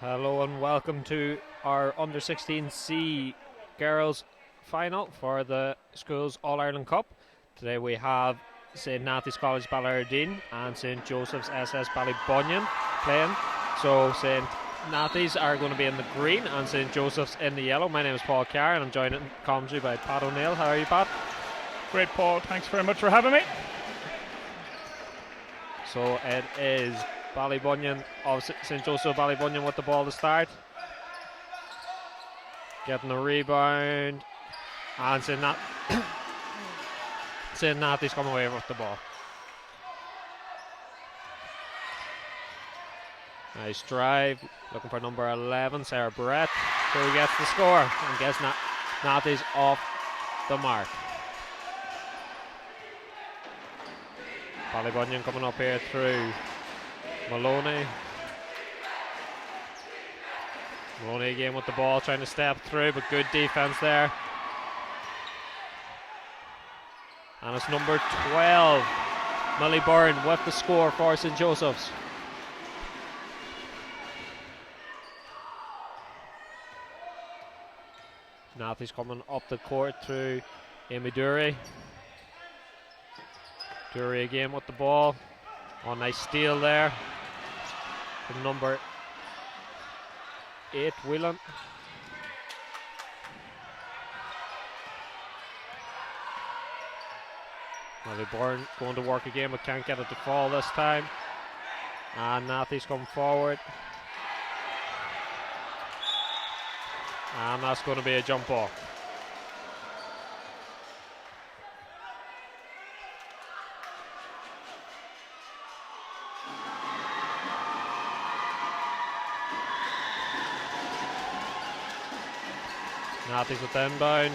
Hello and welcome to our Under 16C girls final for the Schools All-Ireland Cup. Today we have St. Nathy's College Ballybunion and St. Joseph's SS Ballybunion playing. So St. Nathy's are going to be in the green and St. Joseph's in the yellow. My name is Paul Carr and I'm joined in commentary by Pat O'Neill. How are you, Pat? Great, Paul. Thanks very much for having me. So it is Ballybunion of St. Joseph Ballybunion with the ball to start. Getting the rebound. And St. Nathy's come away with the ball. Nice drive. Looking for number 11, Sarah Brett, who gets the score and gets Nathy's off the mark. Ballybunion coming up here through Maloney. Maloney again with the ball, trying to step through, but good defense there. And it's number 12, Millie Byrne, with the score for St. Joseph's. Nathy's coming up the court through Amy Dury. Dury again with the ball. Oh, nice steal there from number 8, Whelan. Millie Byrne going to work again, but can't get it to fall this time. And Nathy's come forward. And that's going to be a jump ball. Nathy's with the inbound.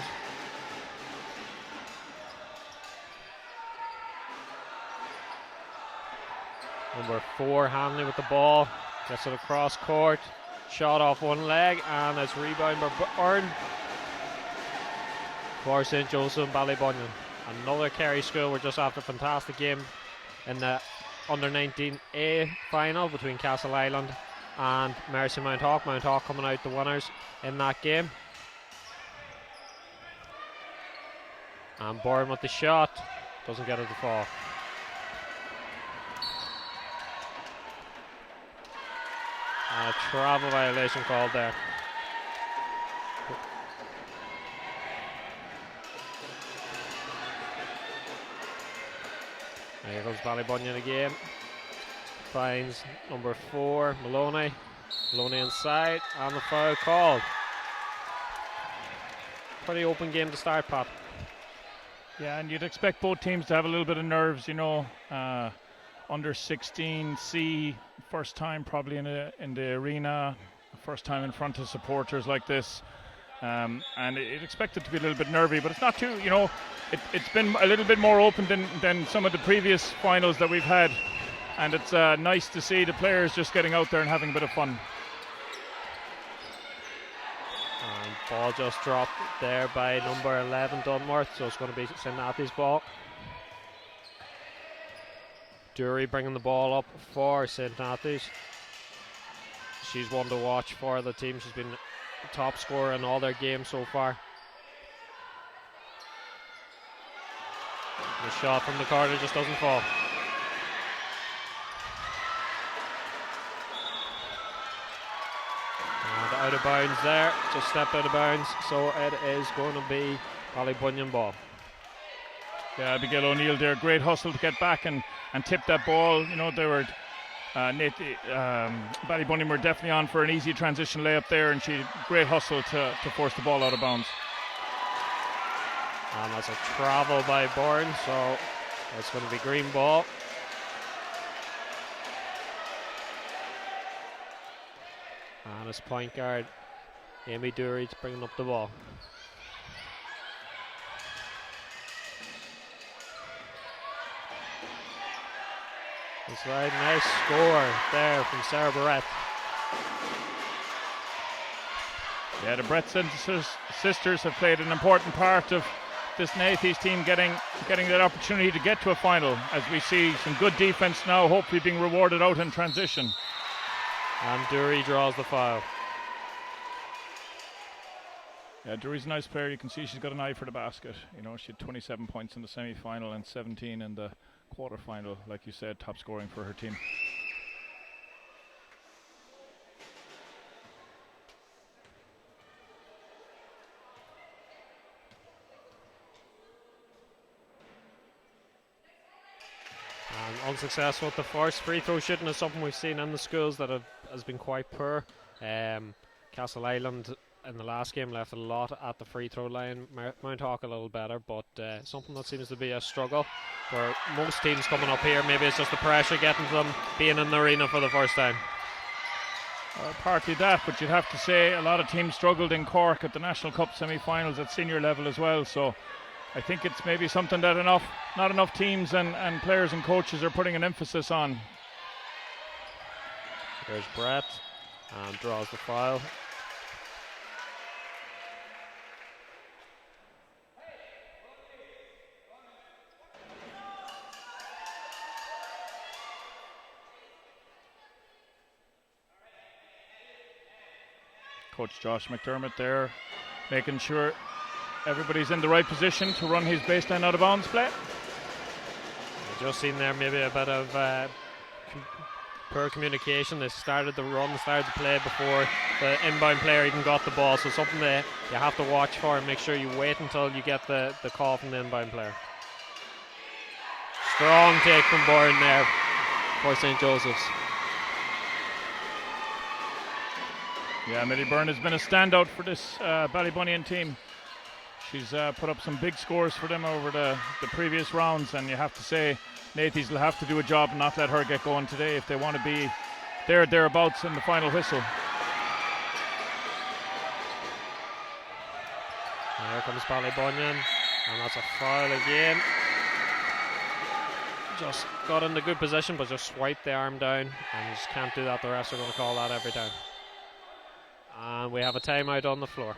Number 4, Hanley with the ball. Gets it across court. Shot off one leg and it's rebound by Byrne for St. Joseph and Ballybunion. Another Kerry school. We're just after a fantastic game in the under 19A final between Castle Island and Mercy Mount Hawk. Mount Hawk coming out the winners in that game. And Byrne with the shot, doesn't get it to fall. And a travel violation called there. And here comes Ballybunion again. Finds number 4, Maloney. Maloney inside, and the foul called. Pretty open game to start, Pat. Yeah, and you'd expect both teams to have a little bit of nerves, you know. Under 16C, first time probably in the arena, first time in front of supporters like this. And you'd expect it to be a little bit nervy, but it's not too, you know, it's been a little bit more open than some of the previous finals that we've had. And it's nice to see the players just getting out there and having a bit of fun. Ball just dropped there by number 11, Dunworth, so it's going to be St. Nathy's ball. Dury bringing the ball up for St. Nathy's. She's one to watch for the team. She's been top scorer in all their games so far. The shot from the corner just doesn't fall. Out of bounds there, just stepped out of bounds, so it is going to be Ballybunion ball. Yeah, Abigail O'Neill there, great hustle to get back and tip that ball. You know, they were Nathy, Ballybunion were definitely on for an easy transition layup there, and she great hustle to force the ball out of bounds. And that's a travel by Byrne, so it's going to be green ball. And it's point guard Amy Dury bringing up the ball. Inside, nice score there from Sarah Barrett. Yeah, the Brett sisters have played an important part of this Nathy's team getting that opportunity to get to a final, as we see some good defense now, hopefully being rewarded out in transition. And Dury draws the foul. Yeah, Dury's a nice player. You can see she's got an eye for the basket. You know, she had 27 points in the semi-final and 17 in the quarter-final. Like you said, top scoring for her team. And unsuccessful at the first free throw shooting is something we've seen in the schools that has been quite poor. Castle Island in the last game left a lot at the free throw line. Mount Hawk a little better, but something that seems to be a struggle for most teams coming up here. Maybe it's just the pressure getting to them being in the arena for the first time. Partly that, but you'd have to say a lot of teams struggled in Cork at the National Cup semi-finals at senior level as well, so I think it's maybe something that not enough teams and players and coaches are putting an emphasis on. There's Brett and draws the foul. Coach Josh McDermott there, making sure everybody's in the right position to run his baseline out of bounds play. I've just seen there maybe a bit of poor communication. They started the run, started the play before the inbound player even got the ball, so something that you have to watch for and make sure you wait until you get the call from the inbound player. Strong take from Bourne there for St. Joseph's. Yeah, Millie Byrne has been a standout for this Ballybunion team. She's put up some big scores for them over the previous rounds, and you have to say Nathy's will have to do a job and not let her get going today if they want to be thereabouts in the final whistle. And here comes Ballybunion, and that's a foul again. Just got in a good position, but just swiped the arm down, and you just can't do that. The refs are going to call that every time. And we have a timeout on the floor.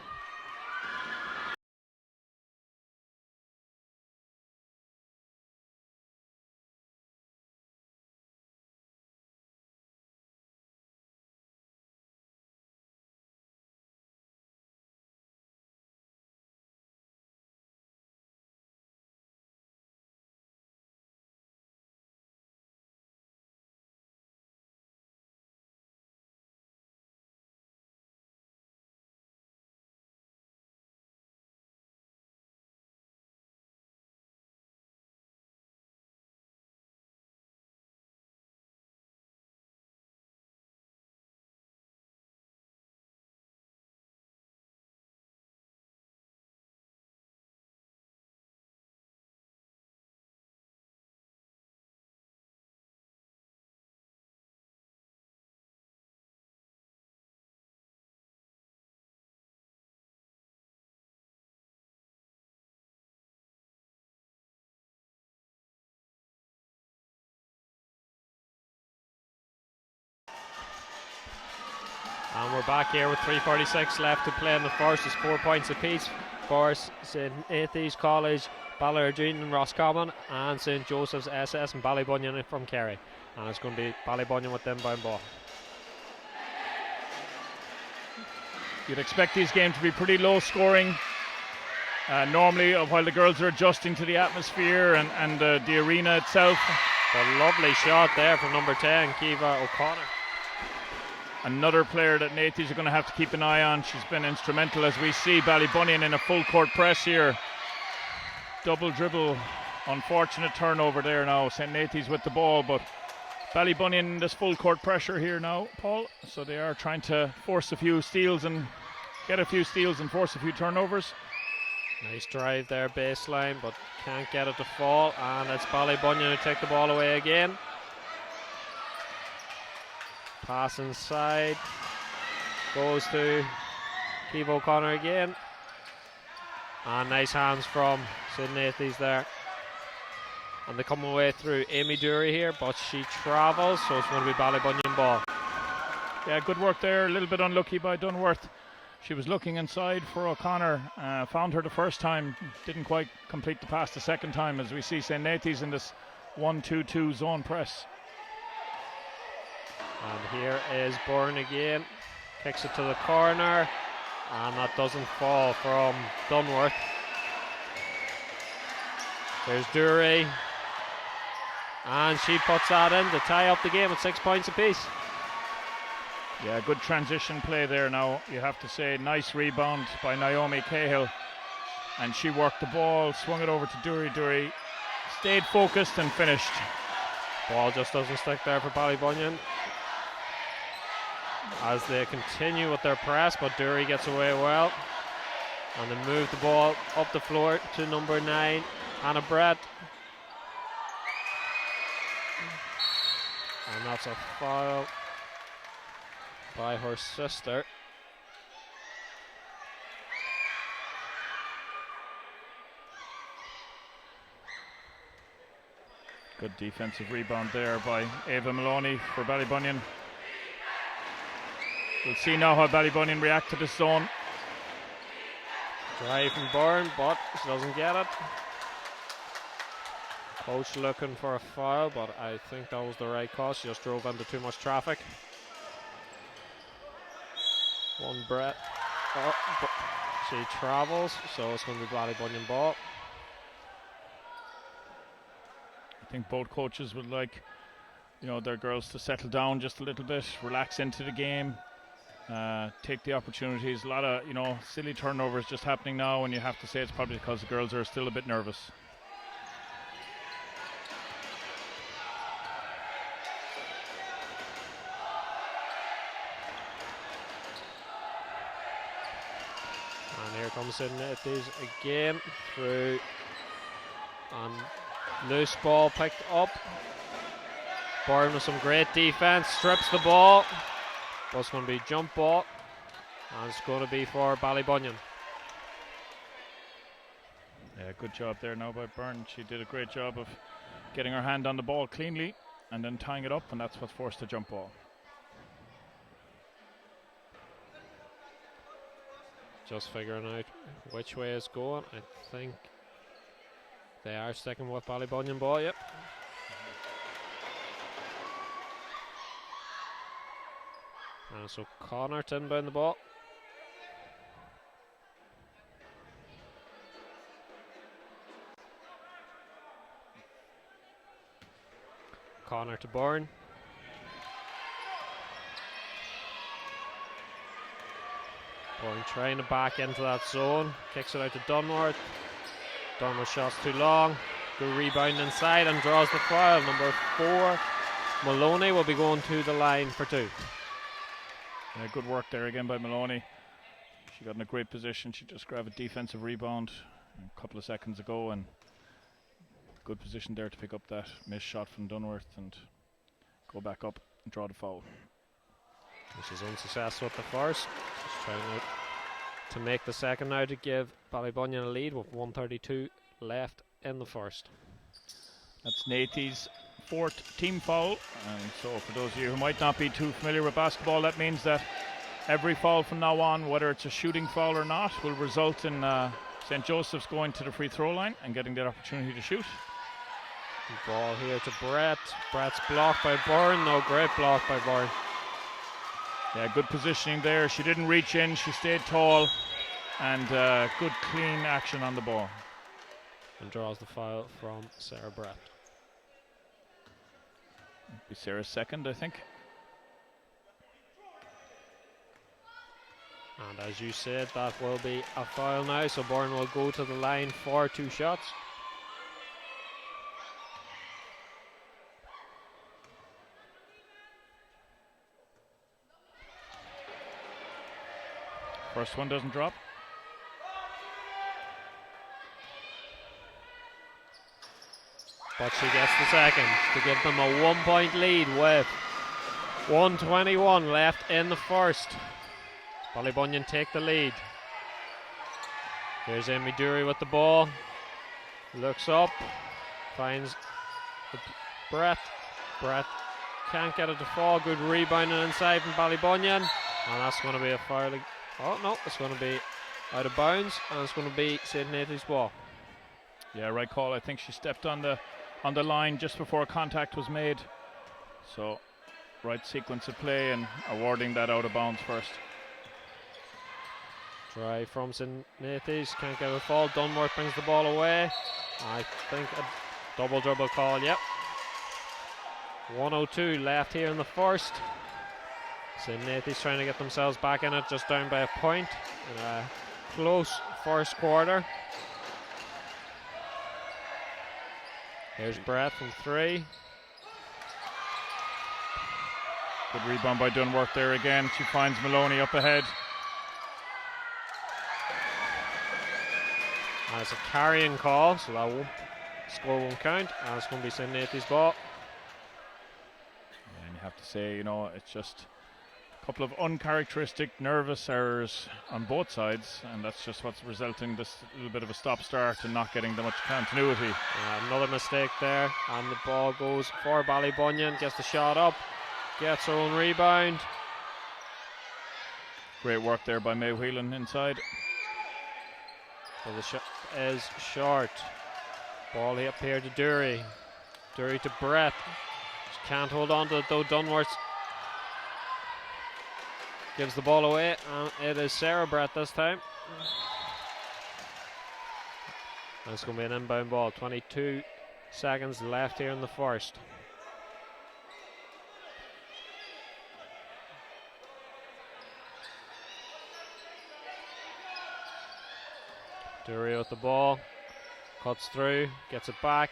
And we're back here with 3:46 left to play in the first. It's 4 points apiece for St. Nathy's College, Ballybunion and Roscommon, and St. Joseph's SS and Ballybunion from Kerry. And it's going to be Ballybunion with the inbound ball. You'd expect these games to be pretty low scoring. Normally, while the girls are adjusting to the atmosphere and the arena itself. A lovely shot there from number 10, Kiva O'Connor. Another player that Nathy's are going to have to keep an eye on. She's been instrumental as we see Ballybunion in a full court press here. Double dribble, unfortunate turnover there now. St. Nathy's with the ball, but Ballybunion in this full court pressure here now, Paul. So they are trying to force a few steals and get a few steals and force a few turnovers. Nice drive there, baseline, but can't get it to fall. And it's Ballybunion who take the ball away again. Pass inside, goes to Kiva O'Connor again. And nice hands from St. Nathy's there. And they come away through Amy Dury here, but she travels, so it's going to be Ballybunion ball. Yeah, good work there. A little bit unlucky by Dunworth. She was looking inside for O'Connor, found her the first time, didn't quite complete the pass the second time, as we see St. Nathy's in this 1-2-2 zone press. And here is Byrne again. Kicks it to the corner. And that doesn't fall from Dunworth. There's Dury. And she puts that in to tie up the game at 6 points apiece. Yeah, good transition play there now, you have to say. Nice rebound by Naomi Cahill. And she worked the ball, swung it over to Dury. Dury stayed focused and finished. Ball just doesn't stick there for Ballybunion as they continue with their press, but Dury gets away well. And they move the ball up the floor to number 9, Hannah Brett. And that's a foul by her sister. Good defensive rebound there by Ava Maloney for Ballybunion. We'll see now how Ballybunion react to this zone. Drive from Byrne, but she doesn't get it. Coach looking for a foul, but I think that was the right call. She just drove into too much traffic. One Brett. Oh, she travels, so it's going to be Ballybunion ball. I think both coaches would like, their girls to settle down just a little bit, relax into the game, take the opportunities. A lot of, silly turnovers just happening now, and you have to say it's probably because the girls are still a bit nervous. And here comes in Nathy again through, and loose ball picked up. Byrne with some great defense, strips the ball, but it's going to be jump ball, and it's going to be for Ballybunion. Yeah, good job there now by Byrne. She did a great job of getting her hand on the ball cleanly and then tying it up, and that's what forced the jump ball. Just figuring out which way it's going. I think they are sticking with Ballybunion ball, yep. And so Connor to inbound the ball. Connor to Byrne. Byrne trying to back into that zone. Kicks it out to Dunworth. Dunworth shot's too long. Good rebound inside and draws the foul. Number 4, Maloney, will be going to the line for 2. Yeah, good work there again by Maloney. She got in a great position. She just grabbed a defensive rebound a couple of seconds ago, and good position there to pick up that missed shot from Dunworth and go back up and draw the foul. This is unsuccessful with the first. Just trying to make the second now to give Ballybunion a lead with 1:32 left in the first. That's Nathy's 4th team foul, and so for those of you who might not be too familiar with basketball, that means that every foul from now on, whether it's a shooting foul or not, will result in St. Joseph's going to the free throw line and getting that opportunity to shoot. Ball here to Brett. Brett's blocked by Byrne. No, great block by Byrne. Yeah, good positioning there. She didn't reach in, she stayed tall, and good clean action on the ball. And draws the foul from Sarah Brett. Be Sarah's second, I think. And as you said, that will be a foul now, so Byrne will go to the line for 2 shots. First one doesn't drop. But she gets the second to give them a 1-point lead with 1:21 left in the first. Ballybunion take the lead. Here's Amy Dury with the ball. Looks up. Finds Brett. Brett can't get it to fall. Good rebounding inside from Ballybunion. And that's going to be a foul. Oh no, it's going to be out of bounds. And it's going to be St. Nathy's ball. Yeah, right call. I think she stepped on the line just before contact was made. So right sequence of play and awarding that out of bounds first. Try from St. Nathy's, can't get a fall. Dunworth brings the ball away. I think a double dribble call, yep. 1:02 left here in the first. St. Nathy's trying to get themselves back in it, just down by a point in a close first quarter. Here's Brett from 3. Good rebound by Dunworth there again. She finds Maloney up ahead. And it's a carrying call, so that score won't count. And it's going to be St. Nathy's ball. And you have to say, it's just a couple of uncharacteristic nervous errors on both sides, and that's just what's resulting this little bit of a stop-start and not getting that much continuity. Another mistake there, and the ball goes for Ballybunion. Gets the shot up, gets her own rebound. Great work there by May Whelan inside. Well, the shot is short. Ball up here to Dury. Dury to Brett. She can't hold on to it though. Dunworth gives the ball away, and it is Sarah Brett this time. And it's going to be an inbound ball. 22 seconds left here in the first. Dury with the ball, cuts through, gets it back.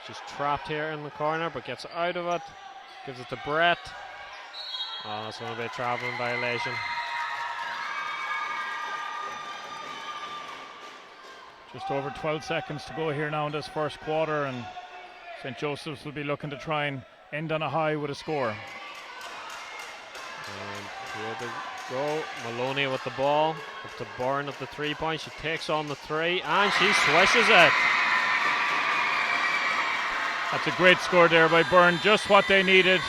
She's trapped here in the corner, but gets out of it. Gives it to Brett. Oh, that's going to be a travelling violation. Just over 12 seconds to go here now in this first quarter, and St. Joseph's will be looking to try and end on a high with a score. And here they go. Maloney with the ball. Up to Byrne at the 3-point. She takes on the 3 and she swishes it. That's a great score there by Byrne. Just what they needed.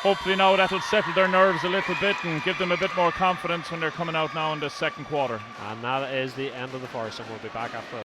Hopefully now that'll settle their nerves a little bit and give them a bit more confidence when they're coming out now in the second quarter. And that is the end of the first, and we'll be back after.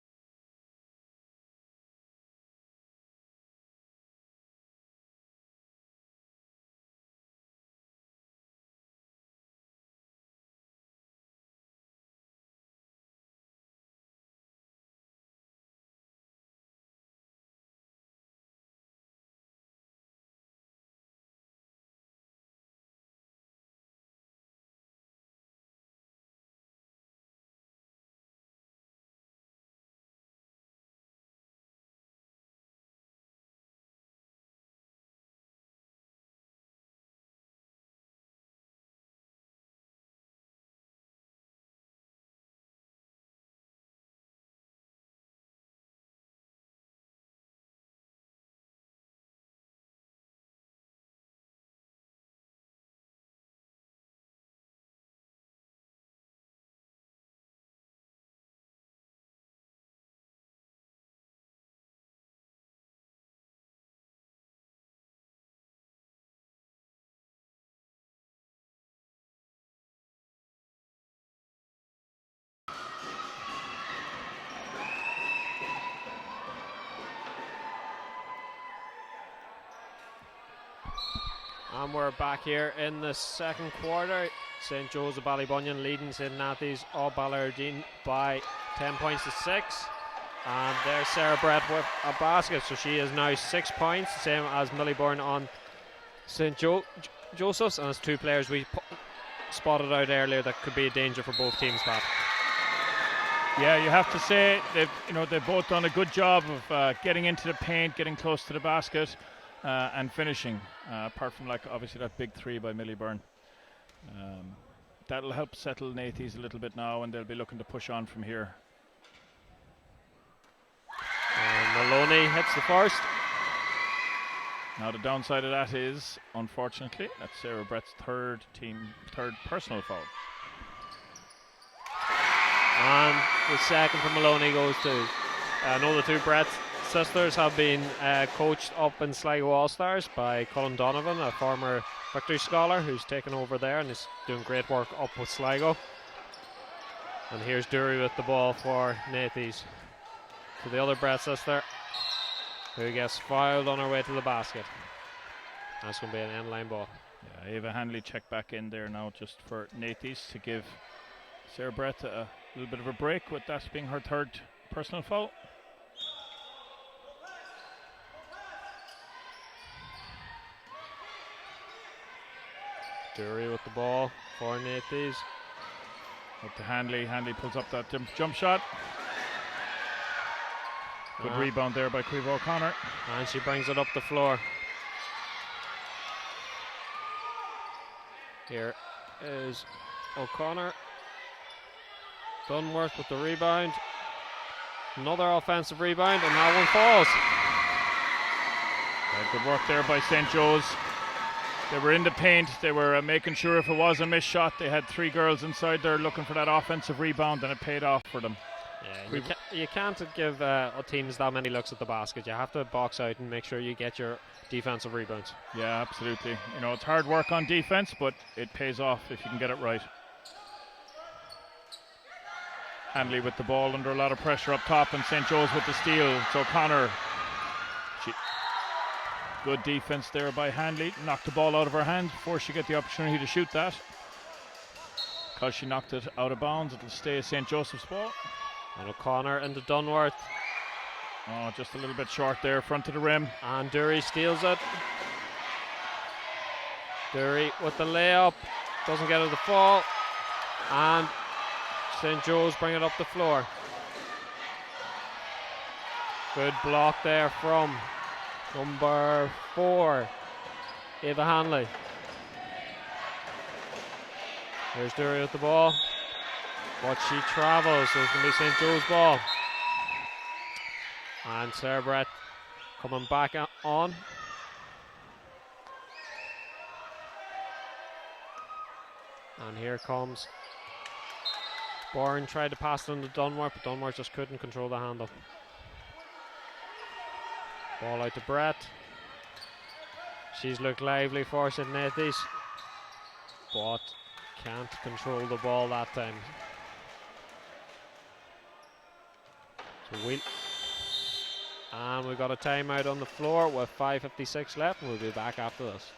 And we're back here in the second quarter. St. Joe's of Ballybunion leading St. Nathy's of Ballardine by 10 points to 6. And there's Sarah Brett with a basket, so she is now 6 points, same as Millie Byrne on St. Joseph's. And it's 2 players we spotted out earlier that could be a danger for both teams, Pat. Yeah, you have to say they've both done a good job of getting into the paint, getting close to the basket, and finishing. Apart from obviously that big 3 by Millie Byrne. That'll help settle Nathy's a little bit now, and they'll be looking to push on from here. And Maloney hits the first. Now the downside of that is, unfortunately, that's Sarah Brett's third personal foul. And the second from Maloney goes to the 2 Brett sisters have been coached up in Sligo All-Stars by Colin Donovan, a former Victory Scholar who's taken over there and is doing great work up with Sligo. And here's Dury with the ball for Nathy's. To the other Brett sister, who gets fouled on her way to the basket. That's going to be an end line ball. Yeah, Ava Hanley checked back in there now just for Nathy's to give Sarah Brett a little bit of a break, with that being her third personal foul. Dury with the ball for Nathy's. Up to Hanley. Hanley pulls up that jump shot. Good rebound there by Caoimhe O'Connor. And she brings it up the floor. Here is O'Connor. Dunworth with the rebound. Another offensive rebound, and that one falls. Good work there by St. Joe's. They were in the paint. They were making sure if it was a missed shot, they had 3 girls inside there looking for that offensive rebound, and it paid off for them. Yeah, you can't give teams that many looks at the basket. You have to box out and make sure you get your defensive rebounds. Yeah, absolutely. You know, it's hard work on defense, but it pays off if you can get it right. Hanley with the ball under a lot of pressure up top, and St. Joe's with the steal. It's O'Connor. Good defense there by Hanley. Knocked the ball out of her hand before she got the opportunity to shoot that. Because she knocked it out of bounds, it'll stay St. Joseph's ball. And O'Connor into Dunworth. Oh, just a little bit short there, front of the rim. And Dury steals it. Dury with the layup. Doesn't get her the fall. And St. Joe's bring it up the floor. Good block there from number 4, Ava Hanley. Here's Dury with the ball. But she travels, so it's going to be St. Joe's ball. And Sarah Brett coming back on. And here comes Bourne. Tried to pass it into Dunworth, but Dunworth just couldn't control the handle. Ball out to Brett. She's looked lively for St. Nathy's, but can't control the ball that time. So and we've got a timeout on the floor with 5:56 left, and we'll be back after this.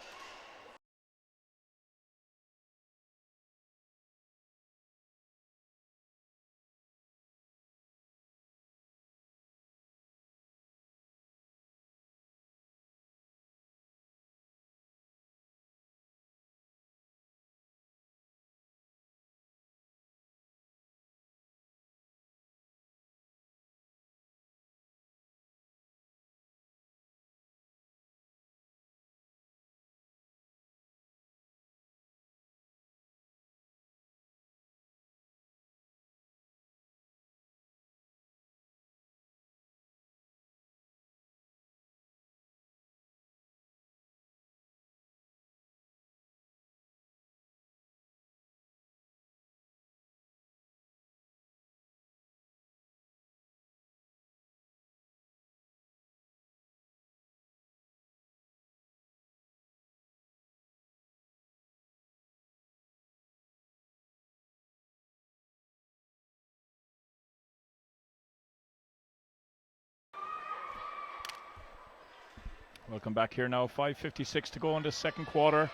Welcome back here now. 5:56 to go in the second quarter.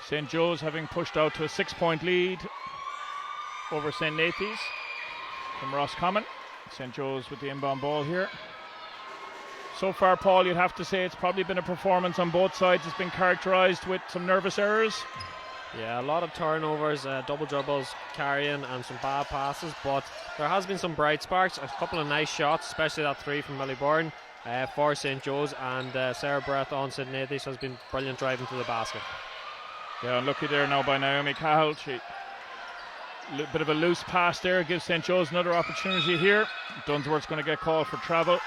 St. Joe's having pushed out to a 6-point lead over St. Nathy's from Roscommon. St. Joe's with the inbound ball here. So far, Paul, you'd have to say it's probably been a performance on both sides. It's been characterised with some nervous errors. Yeah, a lot of turnovers, double dribbles, carrying, and some bad passes, but there has been some bright sparks, a couple of nice shots, especially that 3 from Ballybunion for St. Joe's, and Sarah Brett on St. Nathy's has been brilliant driving to the basket. Yeah, unlucky there now by Naomi Cahill. A bit of a loose pass there, gives St. Joe's another opportunity here. Dunsworth's going to get called for travel.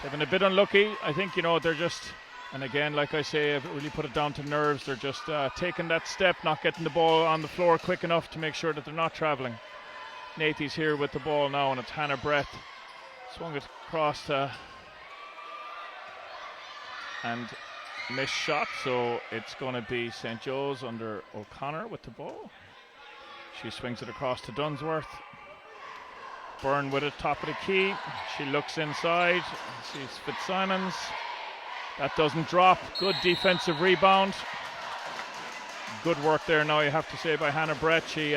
They've been a bit unlucky. I think, they're just, and again, like I say, I've really put it down to nerves. They're just taking that step, not getting the ball on the floor quick enough to make sure that they're not travelling. Nathy's here with the ball now, and it's Hannah Brett. Swung it across and missed shot, so it's going to be St. Joe's under O'Connor with the ball. She swings it across to Dunsworth. Byrne with it, top of the key. She looks inside, sees Fitzsimons. That doesn't drop. Good defensive rebound. Good work there now, you have to say, by Hannah Brett. She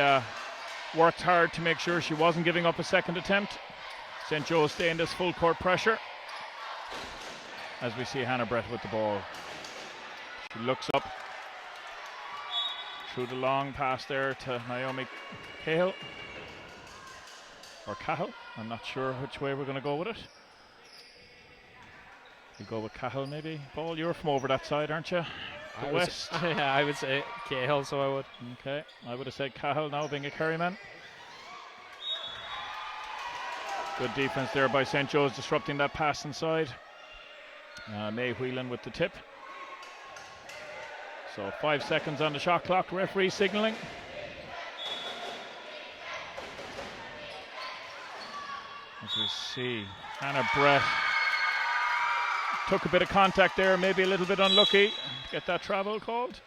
worked hard to make sure she wasn't giving up a second attempt. St. Joe's stay in this full court pressure. As we see Hannah Brett with the ball. She looks up. Through the long pass there to Naomi Cahill. Or Cahill. I'm not sure which way we're going to go with it. We go with Cahill maybe. Paul, you're from over that side, aren't you? The west. Yeah, I would say Cahill, so I would. Okay, I would have said Cahill now, being a Kerry man. Good defense there by St. Joe's, disrupting that pass inside. May Whelan with the tip. So 5 seconds on the shot clock, referee signalling. As we see, Hannah Brett took a bit of contact there, maybe a little bit unlucky to get that travel called.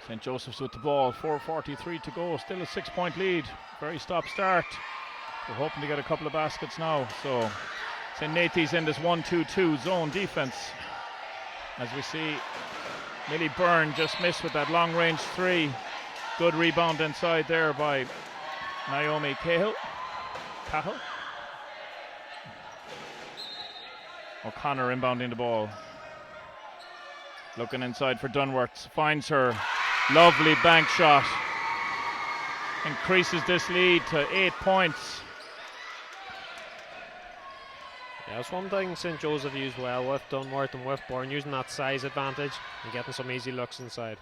St. Joseph's with the ball, 4:43 to go, still a 6-point lead. Very stop-start. We're hoping to get a couple of baskets now. So St. Nathy's in this 1-2-2 zone defense. As we see, Millie Byrne just missed with that long-range three. Good rebound inside there by Naomi Cahill. O'Connor inbounding the ball. Looking inside for Dunworth. Finds her. Lovely bank shot. Increases this lead to 8 points. Yeah, that's one thing St. Joseph used well with Dunworth and with Byrne, using that size advantage and getting some easy looks inside.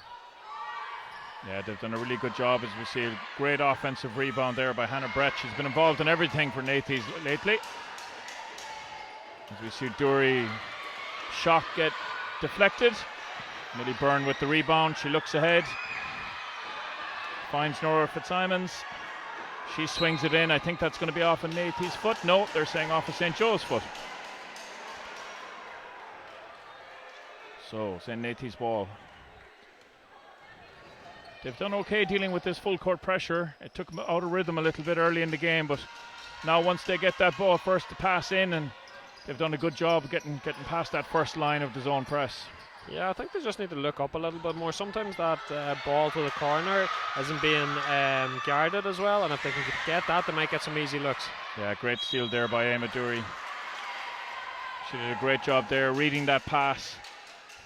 Yeah, they've done a really good job, as we see. A great offensive rebound there by Hannah Brett. She's been involved in everything for Nathy's lately. As we see Dury shot get deflected. Millie Byrne with the rebound. She looks ahead. Finds Nora Fitzsimons. She swings it in. I think that's going to be off of Nathy's foot. No, they're saying off of St. Joe's foot. So, St. Nathy's ball. They've done okay dealing with this full court pressure. It took them out of rhythm a little bit early in the game, but now once they get that ball first to pass in, and they've done a good job getting past that first line of the zone press. Yeah, I think they just need to look up a little bit more. Sometimes that ball to the corner isn't being guarded as well, and if they can get that, they might get some easy looks. Yeah, great steal there by Emma Dury. She did a great job there, reading that pass,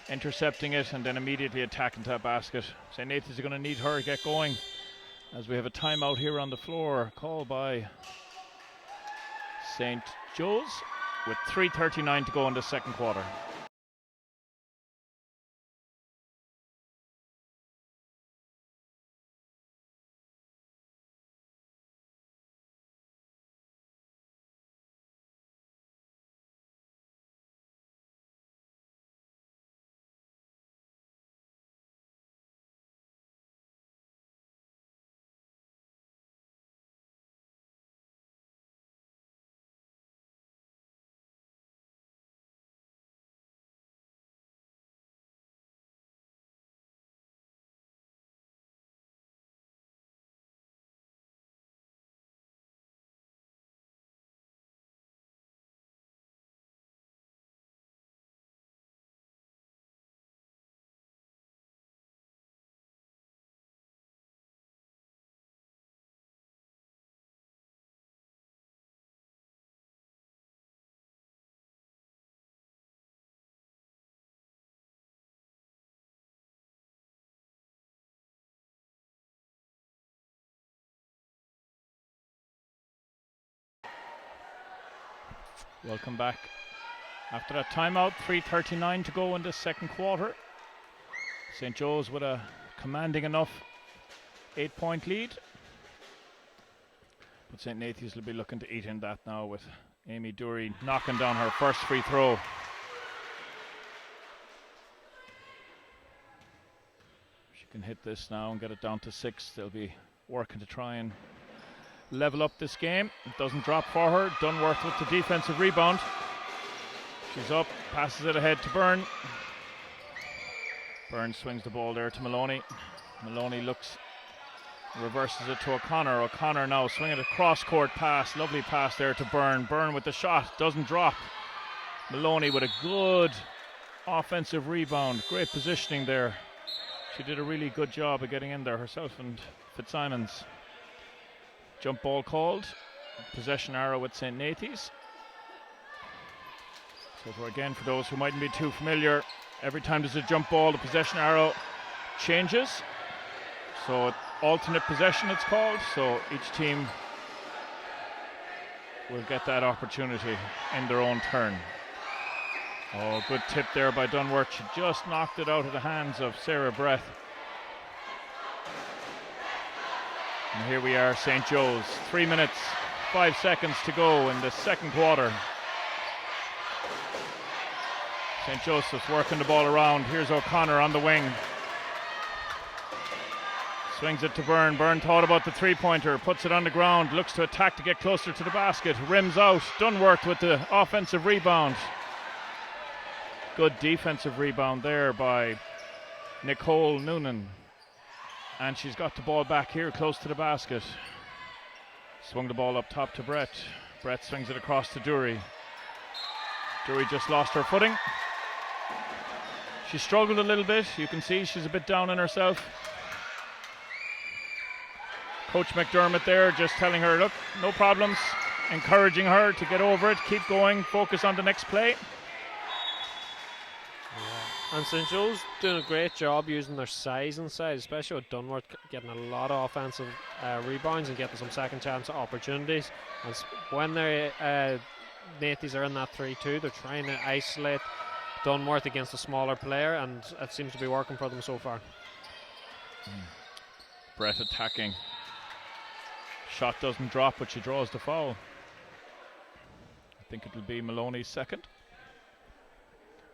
intercepting it, and then immediately attacking to that basket. St. Nathan's are going to need her to get going, as we have a timeout here on the floor, called by St. Joe's, with 3:39 to go in the second quarter. Welcome back. After that timeout, 3:39 to go in the second quarter. St. Joe's with a commanding enough 8-point lead. But St. Nathan's will be looking to eat in that now, with Amy Dury knocking down her first free throw. She can hit this now and get it down to 6. They'll be working to try and level up this game. It doesn't drop for her. Dunworth with the defensive rebound. She's up, passes it ahead to Byrne. Byrne swings the ball there to Maloney. Maloney looks, reverses it to O'Connor. O'Connor now swinging a cross-court pass. Lovely pass there to Byrne. Byrne with the shot, doesn't drop. Maloney with a good offensive rebound. Great positioning there. She did a really good job of getting in there herself and Fitzsimons. Jump ball called. Possession arrow with St. Nathy's. So again, for those who mightn't be too familiar, every time there's a jump ball, the possession arrow changes. So alternate possession it's called. So each team will get that opportunity in their own turn. Oh, good tip there by Dunworth. She just knocked it out of the hands of Sarah Brett. And here we are, St. Joe's. 3 minutes, 5 seconds to go in the second quarter. St. Joseph's working the ball around. Here's O'Connor on the wing. Swings it to Byrne. Byrne thought about the three-pointer, puts it on the ground, looks to attack to get closer to the basket. Rims out. Dunworth with the offensive rebound. Good defensive rebound there by Nicole Noonan. And she's got the ball back here close to the basket. Swung the ball up top to Brett. Brett swings it across to Dury. Dury just lost her footing. She struggled a little bit. You can see she's a bit down on herself. Coach McDermott there just telling her, look, no problems. Encouraging her to get over it, keep going, focus on the next play. And St. Joe's doing a great job using their size inside, especially with Dunworth getting a lot of offensive rebounds and getting some second chance opportunities. And when they Nathy's are in that 3-2, they're trying to isolate Dunworth against a smaller player, and it seems to be working for them so far. Brett attacking. Shot doesn't drop, but she draws the foul. I think it'll be Maloney's second.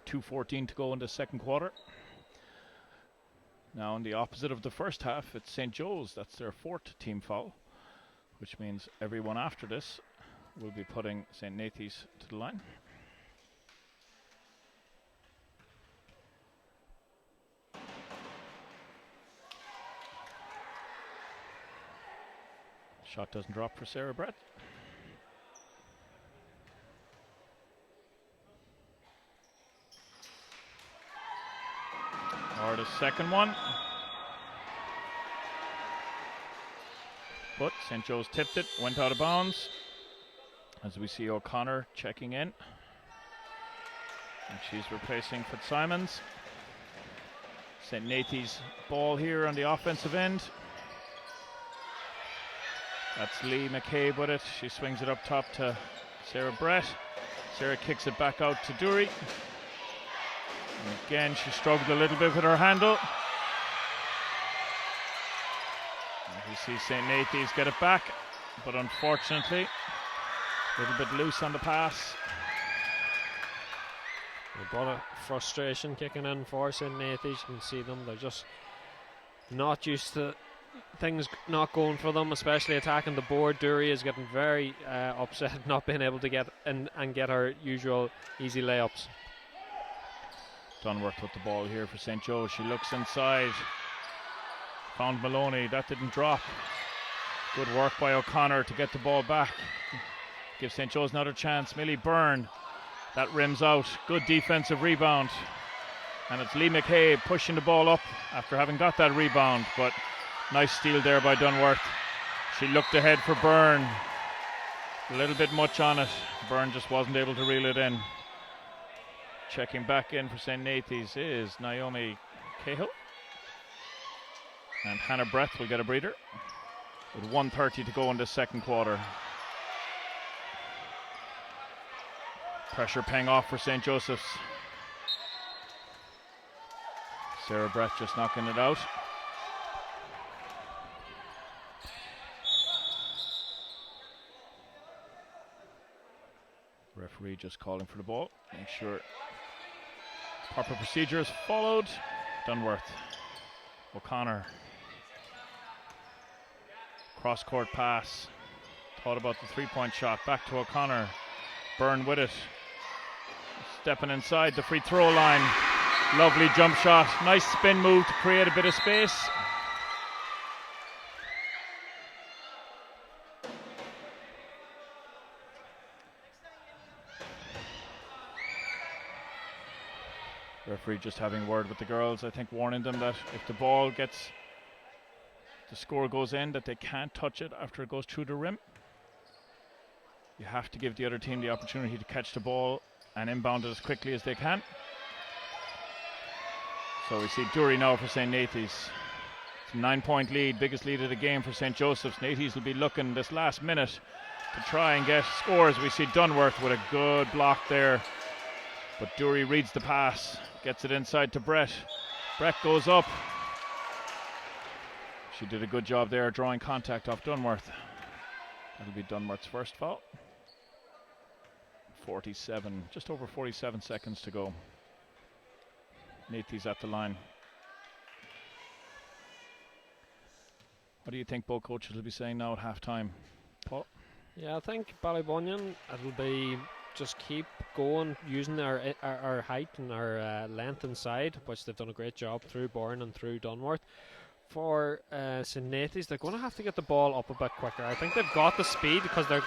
2:14 to go in the second quarter. Now on the opposite of the first half, it's St. Joe's. That's their fourth team foul, which means everyone after this will be putting St. Nathy's to the line. Shot doesn't drop for Sarah Brett. Or the second one. But St. Joe's tipped it, went out of bounds. As we see O'Connor checking in. And she's replacing Fitzsimons. St. Nathy's ball here on the offensive end. That's Lee McCabe with it. She swings it up top to Sarah Brett. Sarah kicks it back out to Dury. And again, she struggled a little bit with her handle. And we see St. Nathy's get it back, but unfortunately, a little bit loose on the pass. A lot of frustration kicking in for St. Nathy's. You can see them, they're just not used to things not going for them, especially attacking the board. Dury is getting very upset not being able to get in and get her usual easy layups. Dunworth with the ball here for St. Joe. She looks inside. Found Maloney. That didn't drop. Good work by O'Connor to get the ball back. Give St. Joe's another chance. Millie Byrne. That rims out. Good defensive rebound. And it's Lee McCabe pushing the ball up after having got that rebound. But nice steal there by Dunworth. She looked ahead for Byrne. A little bit much on it. Byrne just wasn't able to reel it in. Checking back in for St. Nathy's is Naomi Cahill. And Hannah Brett will get a breather with 1:30 to go in the second quarter. Pressure paying off for St. Joseph's. Sarah Brett just knocking it out. Referee just calling for the ball. Make sure proper procedure is followed. Dunworth. O'Connor. Cross court pass. Thought about the 3-point shot. Back to O'Connor. Byrne with it. Stepping inside the free throw line. Lovely jump shot. Nice spin move to create a bit of space. referee just having a word with the girls, I think, warning them that if the score goes in, that they can't touch it after it goes through the rim. You have to give the other team the opportunity to catch the ball and inbound it as quickly as they can. So we see Dury now for St. Nathy's. It's a 9-point lead, biggest lead of the game for St. Joseph's. Nathy's will be looking this last minute to try and get scores. We see Dunworth with a good block there, but Dury reads the pass, gets it inside to Brett. Brett goes up. She did a good job there drawing contact off Dunworth. That'll be Dunworth's first foul. 47, just over 47 seconds to go. Nathy's at the line. What do you think both coaches will be saying now at half time, Paul? Yeah, I think Ballybunion, it'll be just keep going, using our height and our length inside, which they've done a great job through Bourne and through Dunworth. For St. Nathy's, they're going to have to get the ball up a bit quicker. I think they've got the speed because they're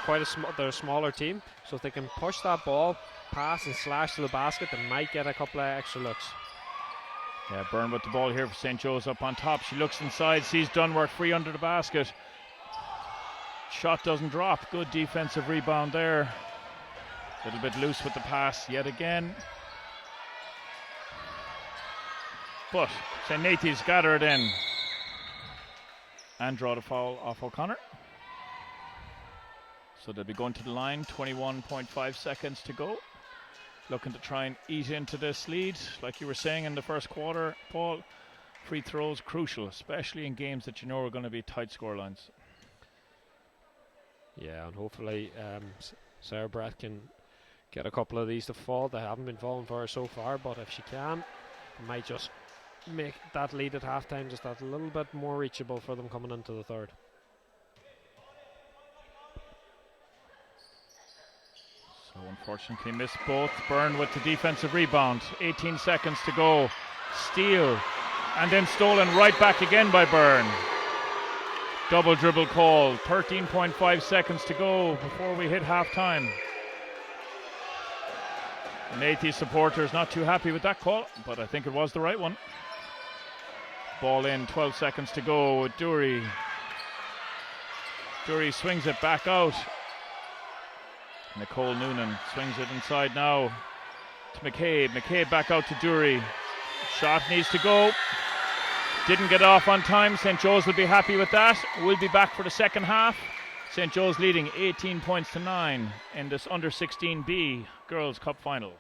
they're a smaller team. So if they can push that ball, pass and slash to the basket, they might get a couple of extra looks. Yeah, Byrne with the ball here for St. Joe's up on top. She looks inside, sees Dunworth free under the basket. Shot doesn't drop. Good defensive rebound there. A little bit loose with the pass yet again. But St. Nathy's gather it in and draw the foul off O'Connor. So they'll be going to the line, 21.5 seconds to go. Looking to try and eat into this lead. Like you were saying in the first quarter, Paul, free throws crucial, especially in games that you know are going to be tight score lines. Yeah, and hopefully Sarah Brett can get a couple of these to fall. They haven't been falling for her so far, but if she can, it might just make that lead at halftime just that little bit more reachable for them coming into the third. So unfortunately missed both. Byrne with the defensive rebound. 18 seconds to go. Steal and then stolen right back again by Byrne. Double dribble call. 13.5 seconds to go before we hit halftime. Nathy supporters not too happy with that call, but I think it was the right one. Ball in, 12 seconds to go with Dury. Dury swings it back out. Nicole Noonan swings it inside now to McCabe. McCabe back out to Dury. Shot needs to go. Didn't get off on time. St. Joe's will be happy with that. We'll be back for the second half. St. Joe's leading 18 points to 9 in this under 16B Girls Cup final.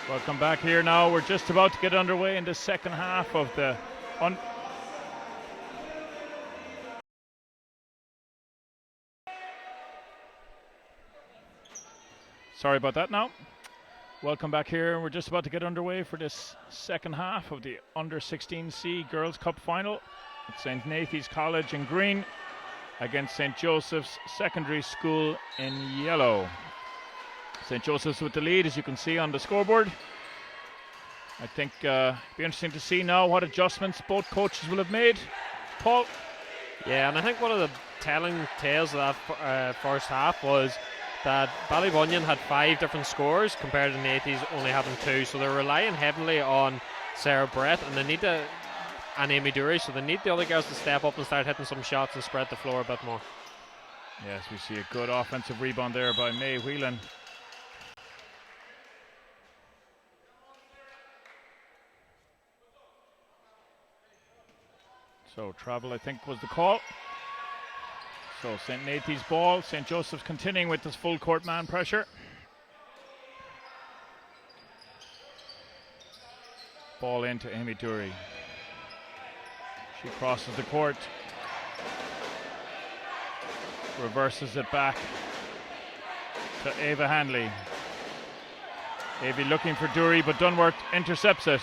Welcome back here now. We're just about to get underway in the second half of the Sorry about that now. Welcome back here. We're just about to get underway for this second half of the Under-16C Girls Cup final at St. Nathy's College in green against St. Joseph's Secondary School in yellow. St. Joseph's with the lead, as you can see on the scoreboard. I think it'll be interesting to see now what adjustments both coaches will have made. Paul? Yeah, and I think one of the telling tales of that first half was that Ballybunion had 5 different scores compared to Nathy's only having 2, so they're relying heavily on Sarah Brett and Amy Dury, so they need the other girls to step up and start hitting some shots and spread the floor a bit more. Yes, we see a good offensive rebound there by May Whelan. So travel, I think, was the call. So St. Nathy's ball. St. Joseph's continuing with this full court man pressure. Ball into Amy Dury. She crosses the court. Reverses it back to Ava Hanley. Avy looking for Dury, but Dunworth intercepts it.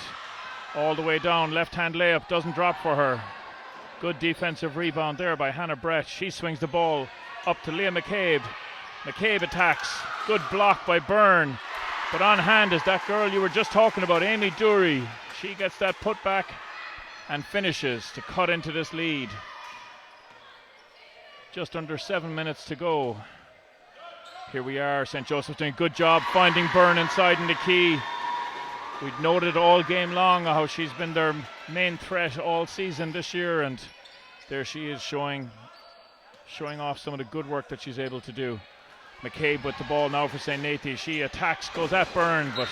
All the way down, left hand layup, doesn't drop for her. Good defensive rebound there by Hannah Brett. She swings the ball up to Leah McCabe. McCabe attacks. Good block by Byrne. But on hand is that girl you were just talking about, Amy Dury. She gets that put back and finishes to cut into this lead. Just under 7 minutes to go. Here we are, St. Joseph's doing a good job finding Byrne inside in the key. We've noted all game long how she's been their main threat all season this year, and there she is showing off some of the good work that she's able to do. McCabe with the ball now for St. Nathy. She attacks, goes at Byrne, but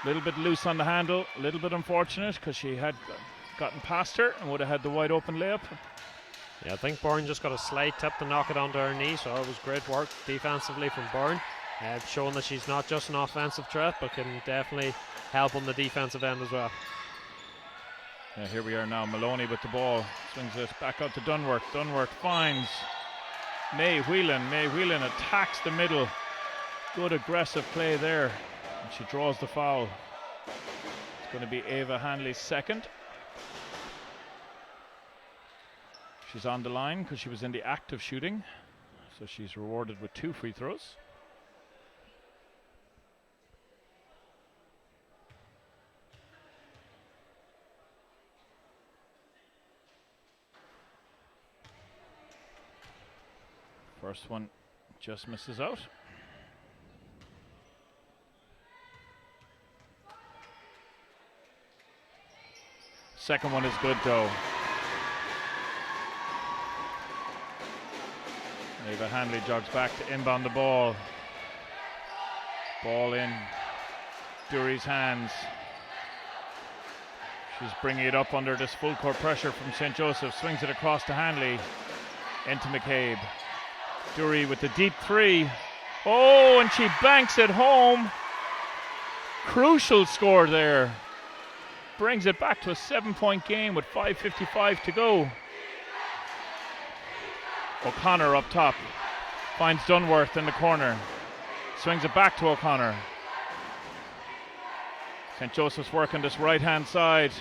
a little bit loose on the handle, a little bit unfortunate because she had gotten past her and would have had the wide open layup. Yeah, I think Byrne just got a slight tip to knock it onto her knee, so it was great work defensively from Byrne. Showing that she's not just an offensive threat, but can definitely help on the defensive end as well. Yeah, here we are now. Maloney with the ball. Swings it back out to Dunworth. Dunworth finds May Whelan. May Whelan attacks the middle. Good aggressive play there. And she draws the foul. It's going to be Ava Hanley's second. She's on the line because she was in the act of shooting. So she's rewarded with 2 free throws. First one just misses out. Second one is good though. Ava Hanley jogs back to inbound the ball. Ball in Dury's hands. She's bringing it up under this full court pressure from St. Joseph. Swings it across to Hanley. Into McCabe. Dury with the deep 3. Oh, and she banks it home. Crucial score there. Brings it back to a 7-point game with 5:55 to go. O'Connor up top. Finds Dunworth in the corner. Swings it back to O'Connor. St. Joseph's working this right hand side.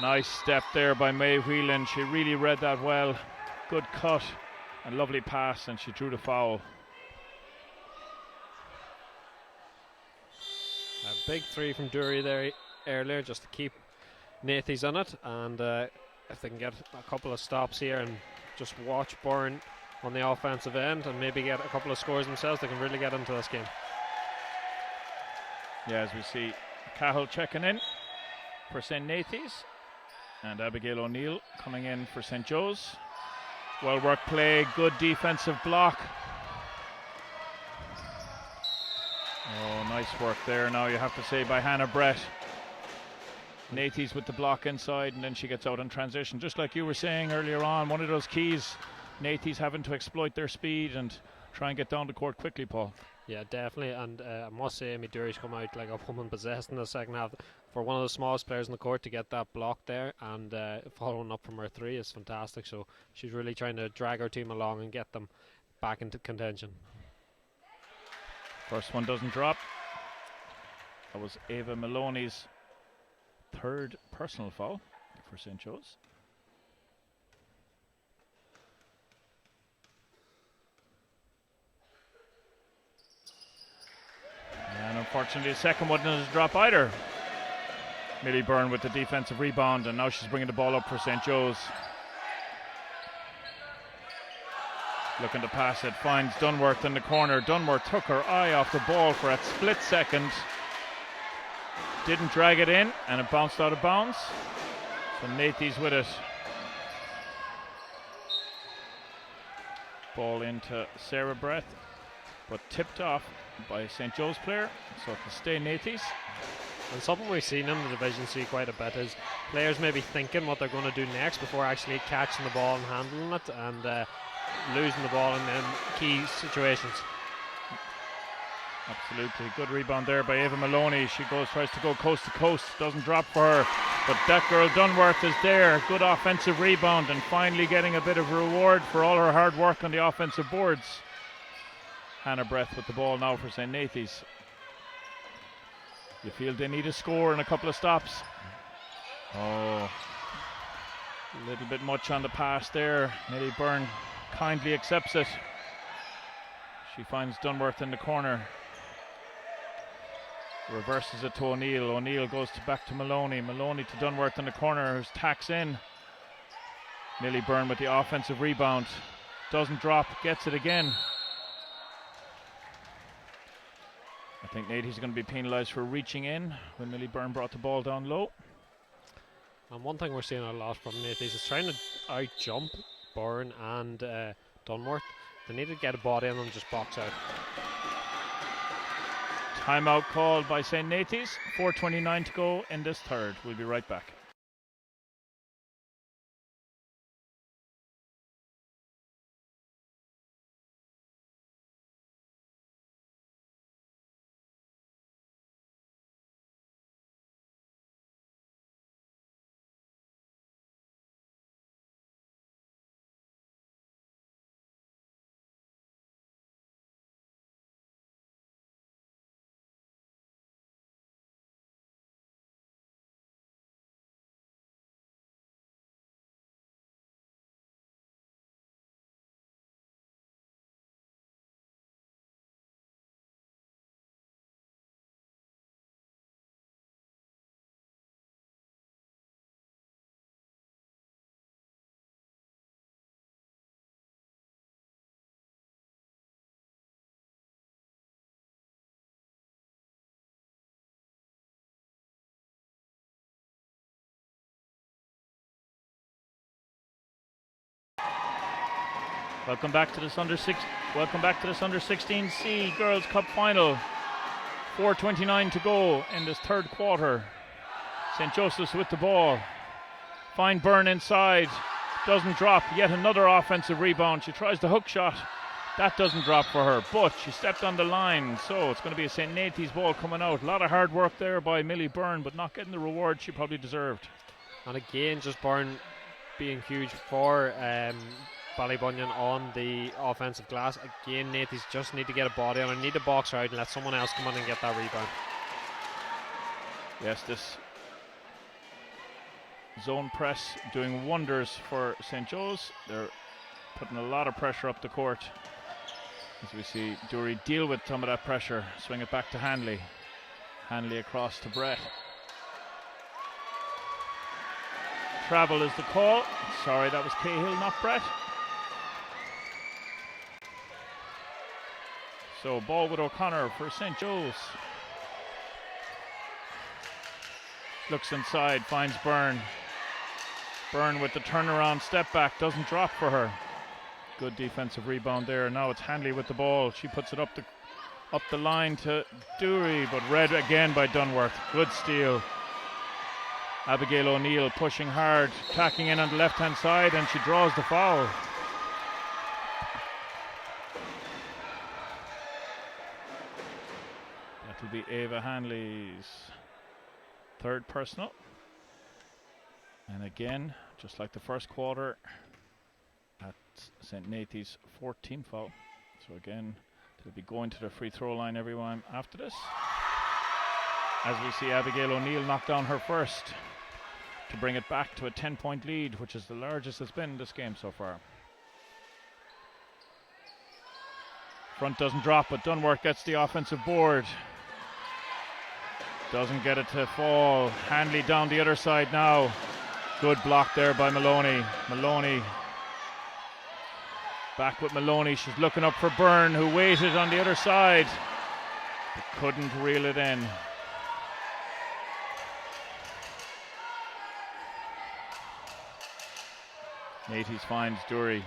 Nice step there by May Whelan. She really read that well. Good cut. A lovely pass, and she drew the foul. A big 3 from Dury there earlier just to keep Nathy's on it, and if they can get a couple of stops here and just watch Byrne on the offensive end and maybe get a couple of scores themselves, they can really get into this game. Yeah, as we see Cahill checking in for St. Nathy's and Abigail O'Neill coming in for St. Joe's. Well worked play, good defensive block. Oh, nice work there now, you have to say, by Hannah Brett. Nathy's with the block inside, and then she gets out in transition. Just like you were saying earlier on, one of those keys, Nathy's having to exploit their speed and try and get down the court quickly, Paul. Yeah, definitely, and I must say, Amy Dury's come out like a woman possessed in the second half. For one of the smallest players in the court to get that block there and following up from her three is fantastic. So she's really trying to drag her team along and get them back into contention. First one doesn't drop. That was Ava Maloney's third personal foul for St. Joe's. And unfortunately, the second one doesn't drop either. Millie Byrne with the defensive rebound, and now she's bringing the ball up for St. Joe's. Looking to pass it, finds Dunworth in the corner. Dunworth took her eye off the ball for a split second. Didn't drag it in, and it bounced out of bounds. So Nathy's with it. Ball into Sarah Breath, but tipped off by St. Joe's player, so it can stay Nathy's. And something we've seen in the Division C quite a bit is players maybe thinking what they're going to do next before actually catching the ball and handling it, and losing the ball in key situations. Absolutely, good rebound there by Ava Maloney. She tries to go coast to coast, doesn't drop for her, but that girl Dunworth is there. Good offensive rebound, and finally getting a bit of reward for all her hard work on the offensive boards. Hannah Breath with the ball now for St. Nathy's. You feel they need a score and a couple of stops. Oh, a little bit much on the pass there. Millie Byrne kindly accepts it. She finds Dunworth in the corner. Reverses it to O'Neill. O'Neill goes back to Maloney. Maloney to Dunworth in the corner, who's tacks in. Millie Byrne with the offensive rebound. Doesn't drop, gets it again. I think Nathy's going to be penalised for reaching in when Millie Byrne brought the ball down low. And one thing we're seeing a lot from Nathy's is trying to out-jump Byrne and Dunworth. They need to get a body in and just box out. Timeout called by St. Nathy's. 4:29 to go in this third. We'll be right back. Welcome back to this under 16C Girls Cup final. 4:29 to go in this third quarter. St. Joseph's with the ball. Fine Byrne inside. Doesn't drop. Yet another offensive rebound. She tries the hook shot. That doesn't drop for her, but she stepped on the line, so it's going to be a St. Nathy's ball coming out. A lot of hard work there by Millie Byrne, but not getting the reward she probably deserved. And again, just Byrne being huge for Ballybunion on the offensive glass. Again, Nathy's just need to get a body on her, need to box her out and let someone else come on and get that rebound. Yes, this zone press doing wonders for St. Joe's. They're putting a lot of pressure up the court. As we see Dury deal with some of that pressure, swing it back to Hanley. Hanley across to Brett. Travel is the call. Sorry, that was Cahill, not Brett. So ball with O'Connor for St. Joe's. Looks inside, finds Byrne. Byrne with the turnaround step back, doesn't drop for her. Good defensive rebound there. Now it's Hanley with the ball. She puts it up the line to Dury, but read again by Dunworth. Good steal. Abigail O'Neill pushing hard, tacking in on the left hand side, and she draws the foul. will be Ava Hanley's third personal. And again, just like the first quarter, at St. Nathy's 14th foul. So again, they'll be going to the free throw line everyone after this. As we see Abigail O'Neill knock down her first to bring it back to a 10-point lead, which is the largest it's been in this game so far. Front doesn't drop, but Dunworth gets the offensive board. Doesn't get it to fall. Handley down the other side now. Good block there by Maloney. Maloney back with Maloney. She's looking up for Byrne, who waited on the other side but couldn't reel it in. Nathy's finds Dury.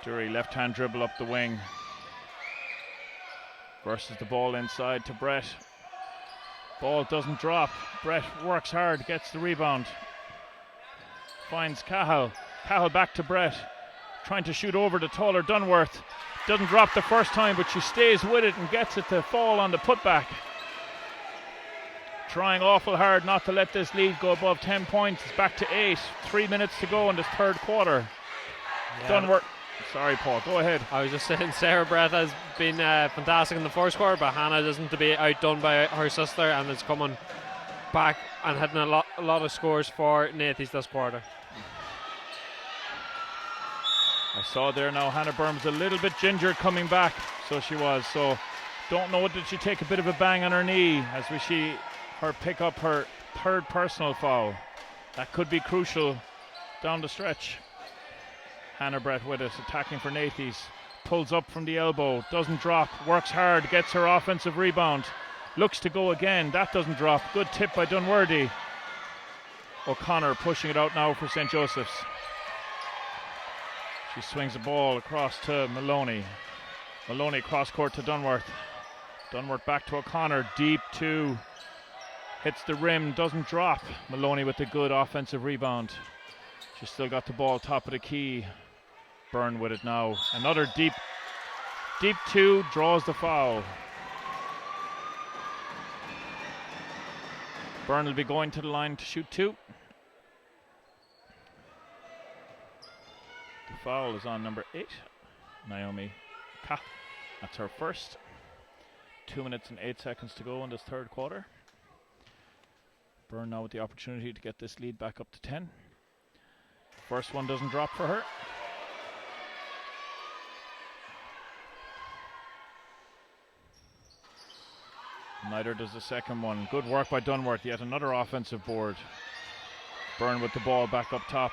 Dury left hand dribble up the wing. Versus the ball inside to Brett. Ball doesn't drop. Brett works hard, gets the rebound. Finds Cahill. Cahill back to Brett. Trying to shoot over the taller Dunworth. Doesn't drop the first time, but she stays with it and gets it to fall on the putback. Trying awful hard not to let this lead go above 10 points. It's back to 8. 3 minutes to go in this third quarter. Yeah. Dunworth. Sorry, Paul, go ahead. I was just saying Sarah Brett has been fantastic in the first quarter, but Hannah isn't to be outdone by her sister and is coming back and hitting a lot of scores for Nathy's this quarter. I saw there now Hannah Burns a little bit ginger coming back, so she was. So don't know, did she take a bit of a bang on her knee as we see her pick up her third personal foul. That could be crucial down the stretch. Hannah Brett with it, attacking for Nathy's. Pulls up from the elbow, doesn't drop, works hard, gets her offensive rebound. Looks to go again, that doesn't drop. Good tip by Dunworthy. O'Connor pushing it out now for St. Joseph's. She swings the ball across to Maloney. Maloney cross court to Dunworth. Dunworth back to O'Connor, deep two. Hits the rim, doesn't drop. Maloney with the good offensive rebound. She's still got the ball top of the key. Byrne with it now. Another deep two, draws the foul. Byrne will be going to the line to shoot two. The foul is on number 8, Naomi Ka. That's her first. 2 minutes and 8 seconds to go in this third quarter. Byrne now with the opportunity to get this lead back up to 10. First one doesn't drop for her. Neither does the second one. Good work by Dunworth, yet another offensive board. Byrne with the ball back up top.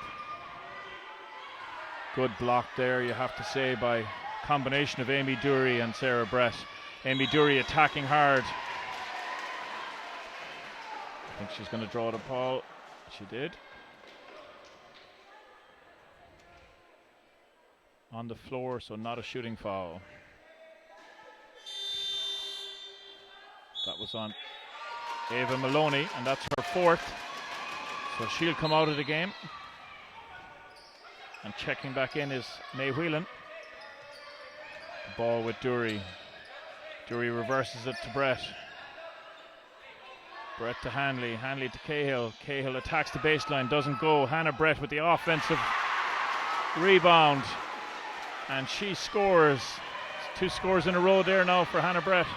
Good block there, you have to say, by combination of Amy Dury and Sarah Brett. Amy Dury attacking hard. I think she's going to draw the ball. She did. On the floor, so not a shooting foul. That was on Ava Maloney, and that's her fourth. So she'll come out of the game. And checking back in is May Whelan. The ball with Dury. Dury reverses it to Brett. Brett to Hanley. Hanley to Cahill. Cahill attacks the baseline, doesn't go. Hannah Brett with the offensive rebound. And she scores. It's 2 scores in a row there now for Hannah Brett.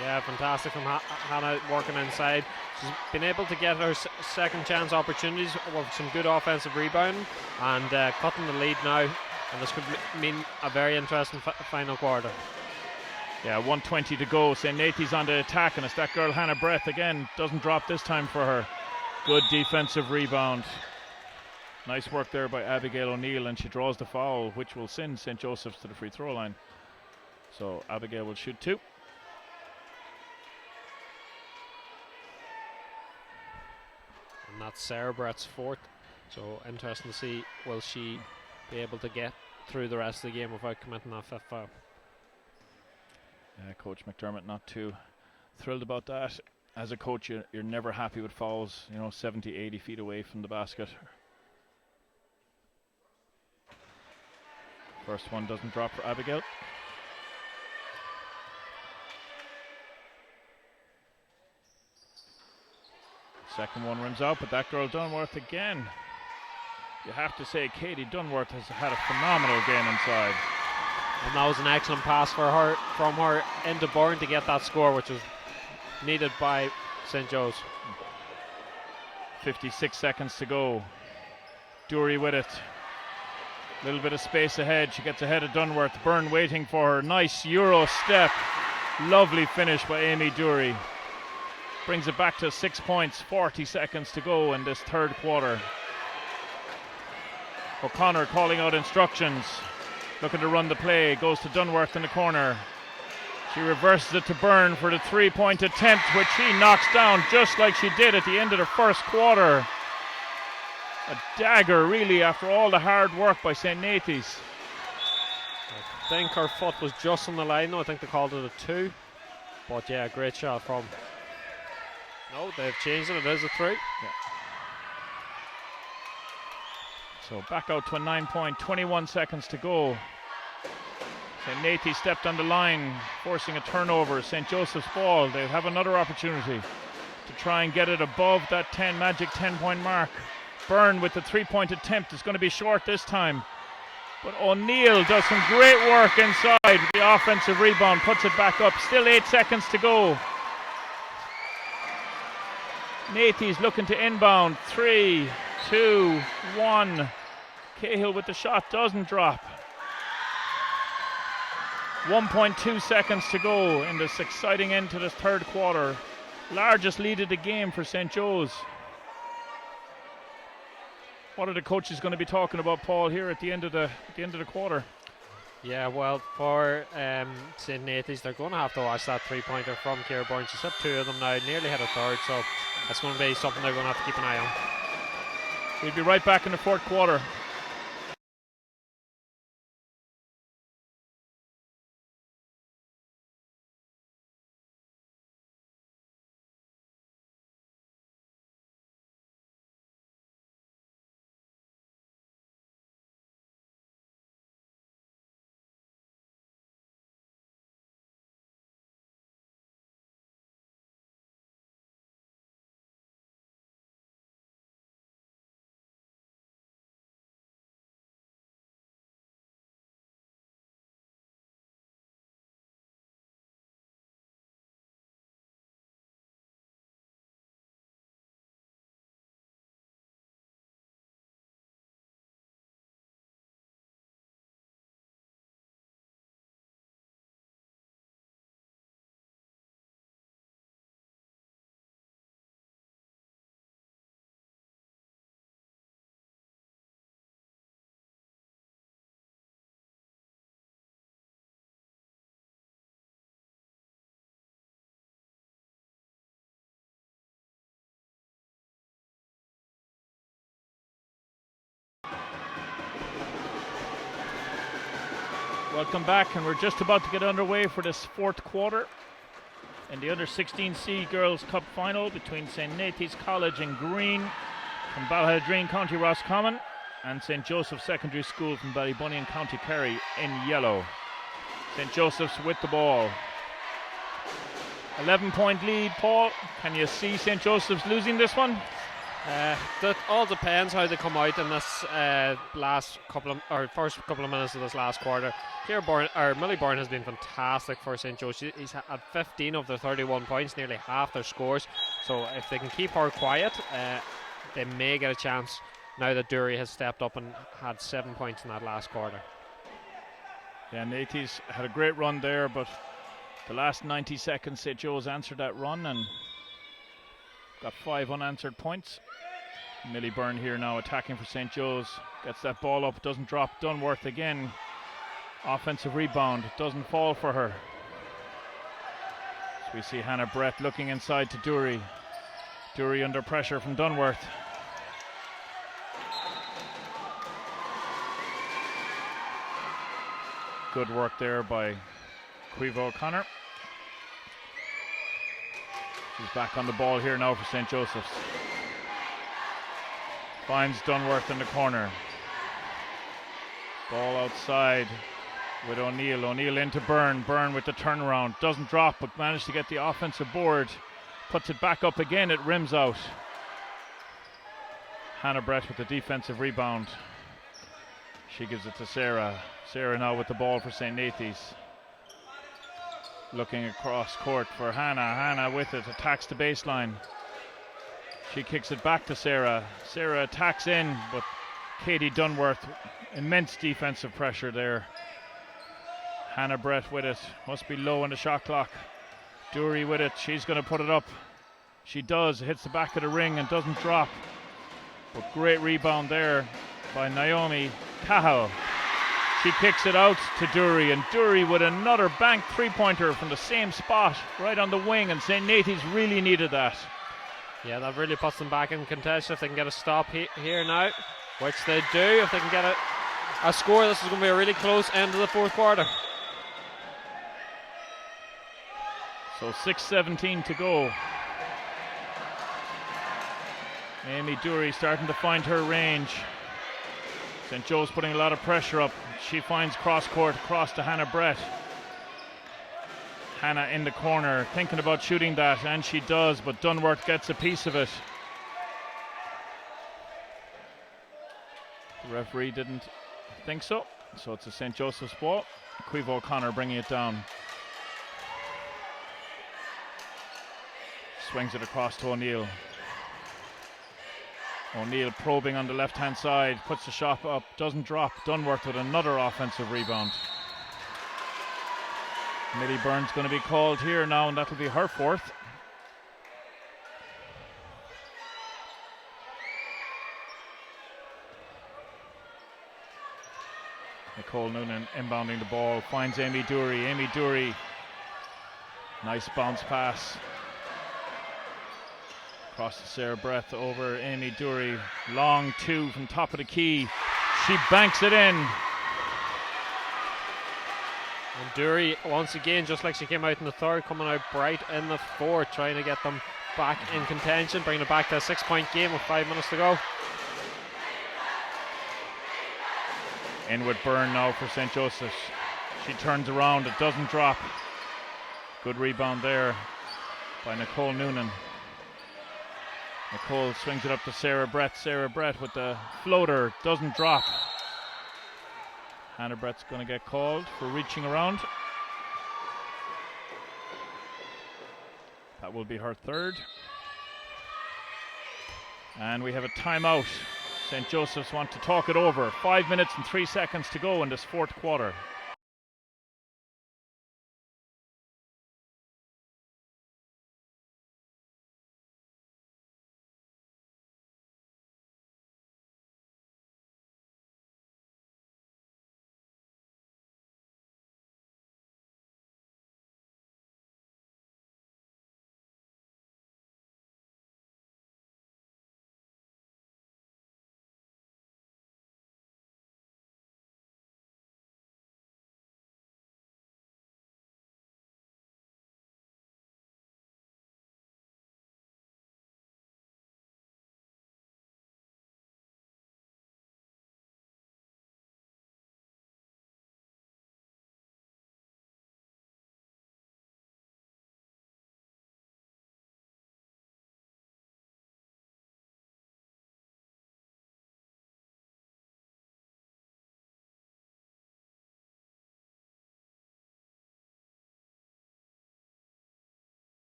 Yeah, fantastic from Hannah working inside. She's been able to get her second chance opportunities with some good offensive rebounding and cutting the lead now. And this could mean a very interesting final quarter. Yeah, 1:20 to go. St. Nathy's on the attack, and it's that girl Hannah Brett again. Doesn't drop this time for her. Good defensive rebound. Nice work there by Abigail O'Neill, and she draws the foul, which will send St. Joseph's to the free throw line. So Abigail will shoot 2. And that's Sarah Brett's fourth. So interesting to see, will she be able to get through the rest of the game without committing that 5th foul. Coach McDermott not too thrilled about that. As a coach, you're never happy with fouls, 70, 80 feet away from the basket. First one doesn't drop for Abigail. Second one rims out, but that girl Dunworth again. You have to say Katie Dunworth has had a phenomenal game inside. And that was an excellent pass from her into Byrne to get that score, which was needed by St. Joe's. 56 seconds to go. Dury with it. A little bit of space ahead. She gets ahead of Dunworth. Byrne waiting for her. Nice Euro step. Lovely finish by Amy Dury. Brings it back to 6 points. 40 seconds to go in this third quarter. O'Connor calling out instructions. Looking to run the play. Goes to Dunworth in the corner. She reverses it to Byrne for the 3-point attempt, which she knocks down just like she did at the end of the first quarter. A dagger, really, after all the hard work by St. Nathy's. I think her foot was just on the line. No, I think they called it a 2. But yeah, great shot from. No, they've changed it. It is a 3. Yeah. So back out to a 9-point, 21 seconds to go. St. Nathy stepped on the line, forcing a turnover. St. Joseph's ball. They'll have another opportunity to try and get it above that magic 10-point mark. Byrne with the 3-point attempt is going to be short this time. But O'Neill does some great work inside. The offensive rebound puts it back up. Still 8 seconds to go. Nathy's looking to inbound. 3, 2, 1. Cahill with the shot doesn't drop. 1.2 seconds to go in this exciting end to this third quarter. Largest lead of the game for St. Joe's. What are the coaches going to be talking about, Paul, here at the end of the quarter? Yeah, well, for St. Nathy's, they're going to have to watch that 3-pointer from Ciara Byrne. She's hit 2 of them now, nearly hit a third, so that's going to be something they're going to have to keep an eye on. We'll be right back in the fourth quarter. Welcome back, and we're just about to get underway for this fourth quarter in the Under 16C Girls Cup Final between St. Nathy's College in green from Ballybunion, County Roscommon, and St. Joseph's Secondary School from Ballybunion, County Kerry in yellow. St. Joseph's with the ball. 11-point lead, Paul. Can you see St. Joseph's losing this one? That all depends how they come out in this first couple of minutes of this last quarter. Millie Byrne has been fantastic for St. Joe. He's had 15 of their 31 points, nearly half their scores. So if they can keep her quiet, they may get a chance now that Dury has stepped up and had 7 points in that last quarter. Yeah, Nathy's had a great run there, but the last 90 seconds St. Joe's answered that run and got 5 unanswered points. Millie Byrne here now attacking for St. Joe's. Gets that ball up, doesn't drop. Dunworth again. Offensive rebound, doesn't fall for her. So we see Hannah Brett looking inside to Dury. Dury under pressure from Dunworth. Good work there by Caoimhe O'Connor. She's back on the ball here now for St. Joseph's. Finds Dunworth in the corner. Ball outside with O'Neill. O'Neill into Byrne. Byrne with the turnaround. Doesn't drop, but managed to get the offensive board. Puts it back up again. It rims out. Hannah Brett with the defensive rebound. She gives it to Sarah. Sarah now with the ball for St. Nathy's. Looking across court for Hannah. Hannah with it, attacks the baseline. She kicks it back to Sarah. Sarah attacks in, but Katie Dunworth, immense defensive pressure there. Hannah Brett with it, must be low on the shot clock. Dury with it, she's going to put it up. She does, hits the back of the ring and doesn't drop. But great rebound there by Naomi Cahill. She kicks it out to Dury, and Dury with another bank three-pointer from the same spot, right on the wing, and St. Nathy's really needed that. Yeah, that really puts them back in contention if they can get a stop here now, which they do. If they can get a score, this is going to be a really close end of the fourth quarter. So 6:17 to go. Amy Dury starting to find her range. St. Joe's putting a lot of pressure up. She finds cross court across to Hannah Brett. Hannah in the corner thinking about shooting that, and she does, but Dunworth gets a piece of it. The referee didn't think so, so it's a St. Joseph's ball. Caoimhe O'Connor bringing it down. Swings it across to O'Neill. O'Neill probing on the left hand side, puts the shot up, doesn't drop. Dunworth with another offensive rebound. Millie Byrne's going to be called here now, and that'll be her fourth. Nicole Noonan inbounding the ball, finds Amy Dury. Amy Dury, nice bounce pass. Across to Sarah Brett over Amy Dury. Long two from top of the key. She banks it in. And Dury, once again, just like she came out in the third, coming out bright in the fourth, trying to get them back in contention, bringing it back to a 6-point game with 5 minutes to go. In with Byrne now for St. Joseph's. She turns around, it doesn't drop. Good rebound there by Nicole Noonan. Nicole swings it up to Sarah Brett. Sarah Brett with the floater, doesn't drop. Hannah Brett's going to get called for reaching around. That will be her third. And we have a timeout. St. Joseph's want to talk it over. 5 minutes and 3 seconds to go in this fourth quarter.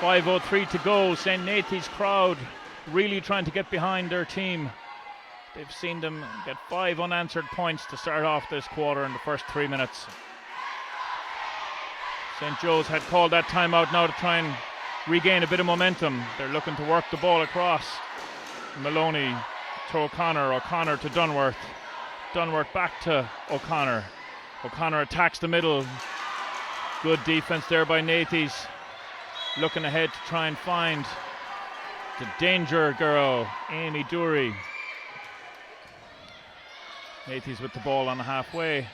.503 to go. St. Nathy's crowd really trying to get behind their team. They've seen them get 5 unanswered points to start off this quarter in the first 3 minutes. St. Joe's had called that timeout now to try and regain a bit of momentum. They're looking to work the ball across. Maloney to O'Connor, O'Connor to Dunworth. Dunworth back to O'Connor. O'Connor attacks the middle. Good defense there by Nathy's. Looking ahead to try and find the danger girl, Amy Dury. Nathy's with the ball on the halfway.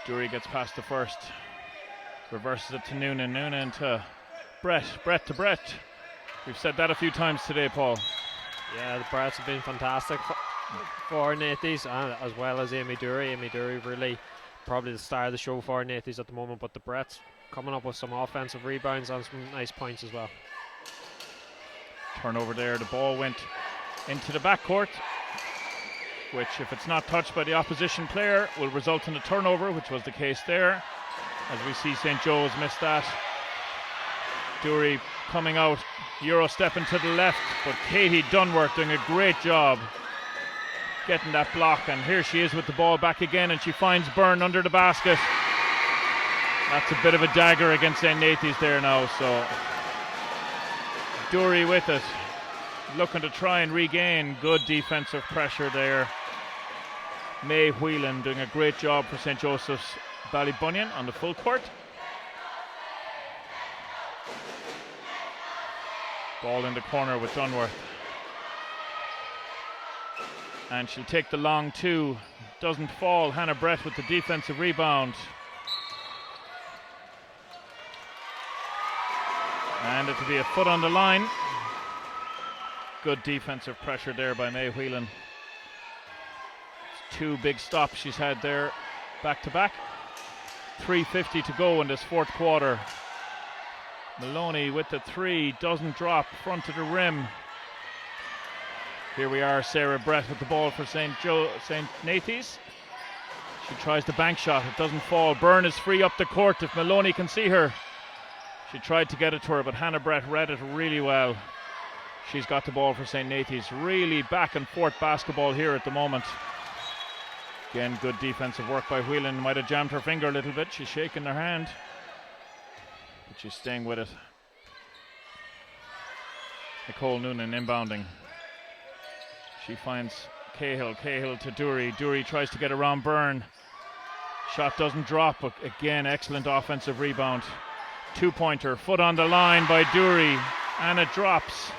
Dury gets past the first. Reverses it to Noonan. Noonan to Brett. Brett to Brett. We've said that a few times today, Paul. Yeah, the Bretts have been fantastic. for Nathy's, as well as Amy Dury. Amy Dury really probably the star of the show for Nathy's at the moment, but the Brett's coming up with some offensive rebounds and some nice points as well. Turnover there. The ball went into the backcourt, which, if it's not touched by the opposition player, will result in a turnover, which was the case there. As we see St. Joe's miss that. Dury coming out, Euro stepping to the left, but Katie Dunworth doing a great job getting that block, and here she is with the ball back again, and she finds Byrne under the basket. That's a bit of a dagger against St. Nathy's there now, so Dury with it, looking to try and regain. Good defensive pressure there. May Whelan doing a great job for St. Joseph's Ballybunion on the full court. Ball in the corner with Dunworth. And she'll take the long two. Doesn't fall. Hannah Brett with the defensive rebound. And it'll be a foot on the line. Good defensive pressure there by May Whelan. Two big stops she's had there, back to back. 3:50 to go in this fourth quarter. Maloney with the three, doesn't drop, front of the rim. Here we are, Sarah Brett with the ball for St. Nathy's. She tries the bank shot, it doesn't fall. Byrne is free up the court if Maloney can see her. She tried to get it to her, but Hannah Brett read it really well. She's got the ball for St. Nathy's. Really back and forth basketball here at the moment. Again, good defensive work by Whelan. Might have jammed her finger a little bit. She's shaking her hand, but she's staying with it. Nicole Noonan inbounding. She finds Cahill. Cahill to Dury. Dury tries to get around Byrne. Shot doesn't drop, but again, excellent offensive rebound. Two-pointer, foot on the line by Dury, and it drops.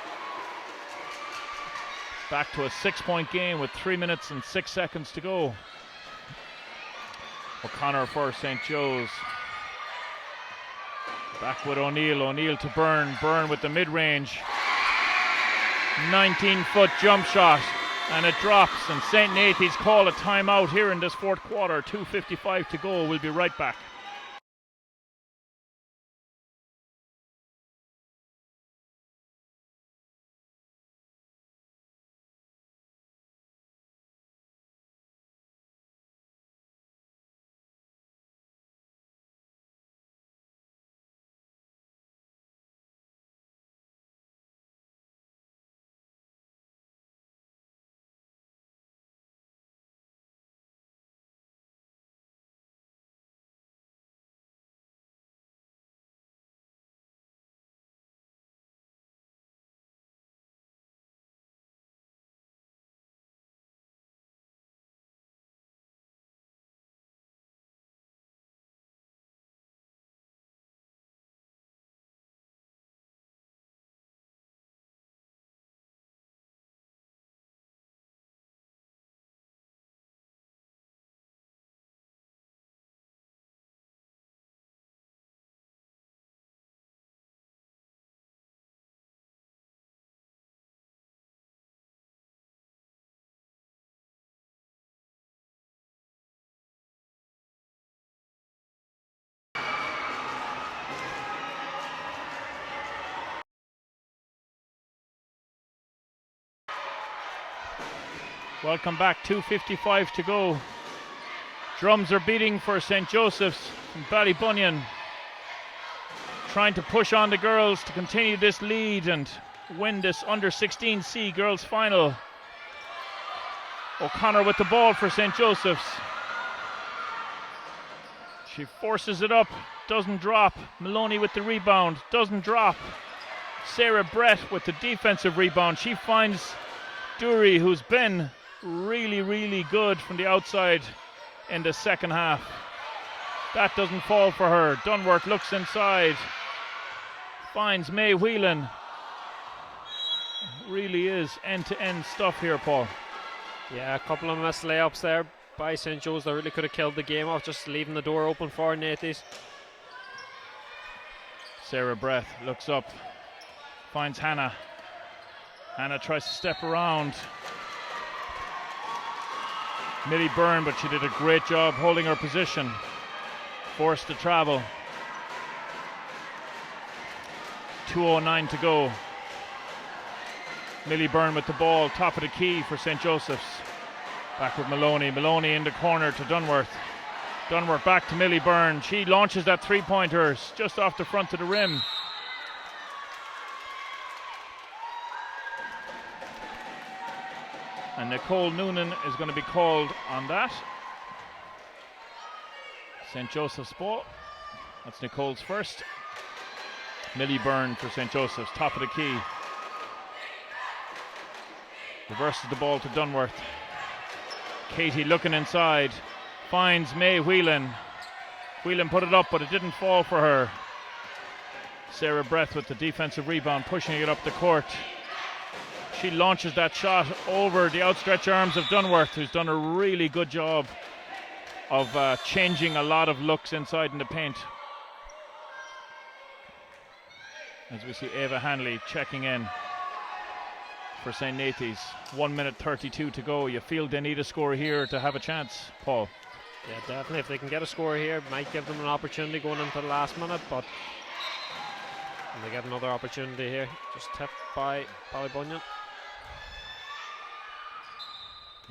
Back to a 6-point game with 3 minutes and 6 seconds to go. O'Connor for St. Joe's. Back with O'Neill. O'Neill to Byrne. Byrne with the mid-range. 19-foot jump shot, and it drops, and St. Nathy's call a timeout here in this fourth quarter. 2:55 to go. We'll be right back. Welcome back, 2:55 to go. Drums are beating for St. Joseph's from Ballybunion. Trying to push on the girls to continue this lead and win this under 16C girls final. O'Connor with the ball for St. Joseph's. She forces it up, doesn't drop. Maloney with the rebound, doesn't drop. Sarah Brett with the defensive rebound. She finds Dury, who's been really good from the outside in the second half. That doesn't fall for her. Dunworth looks inside, finds May Whelan. Really is end-to-end stuff here, Paul. Yeah, a couple of missed layups there by St. Joe's that really could have killed the game off, just leaving the door open for Nathy's. Sarah Brett looks up, finds Hannah. Hannah tries to step around. Millie Byrne, but she did a great job holding her position. Forced to travel. 2:09 to go. Millie Byrne with the ball, top of the key for St. Joseph's. Back with Maloney. Maloney in the corner to Dunworth. Dunworth back to Millie Byrne. She launches that three-pointer just off the front of the rim. And Nicole Noonan is going to be called on that. St. Joseph's ball. That's Nicole's first. Millie Byrne for St. Joseph's, top of the key. Reverses the ball to Dunworth. Katie looking inside. Finds May Whelan. Whelan put it up, but it didn't fall for her. Sarah Brett with the defensive rebound, pushing it up the court. She launches that shot over the outstretched arms of Dunworth, who's done a really good job of changing a lot of looks inside in the paint. As we see Ava Hanley checking in for St. Nathy's. 1 minute 32 to go. You feel they need a score here to have a chance, Paul? Yeah, definitely. If they can get a score here, it might give them an opportunity going into the last minute, but they get another opportunity here. Just tipped by Ballybunion.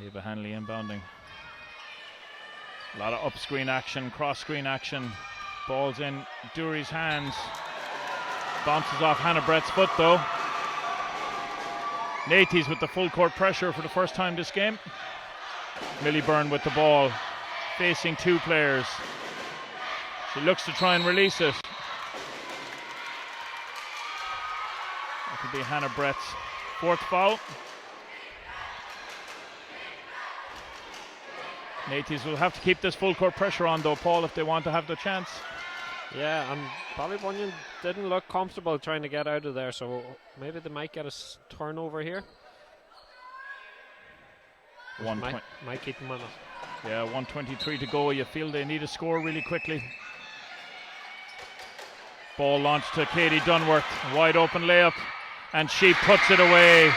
Ava Hanley inbounding. A lot of up-screen action, cross-screen action. Ball's in Dury's hands. Bounces off Hannah Brett's foot though. Nathy's with the full court pressure for the first time this game. Millie Byrne with the ball, facing two players. She looks to try and release it. That could be Hannah Brett's fourth foul. Nathy's will have to keep this full court pressure on though, Paul, if they want to have the chance. Yeah, and Ballybunion didn't look comfortable trying to get out of there, so maybe they might get a turnover here. Might keep them on it. Yeah, 1:23 to go. You feel they need a score really quickly. Ball launched to Katie Dunworth. Wide open layup, and she puts it away.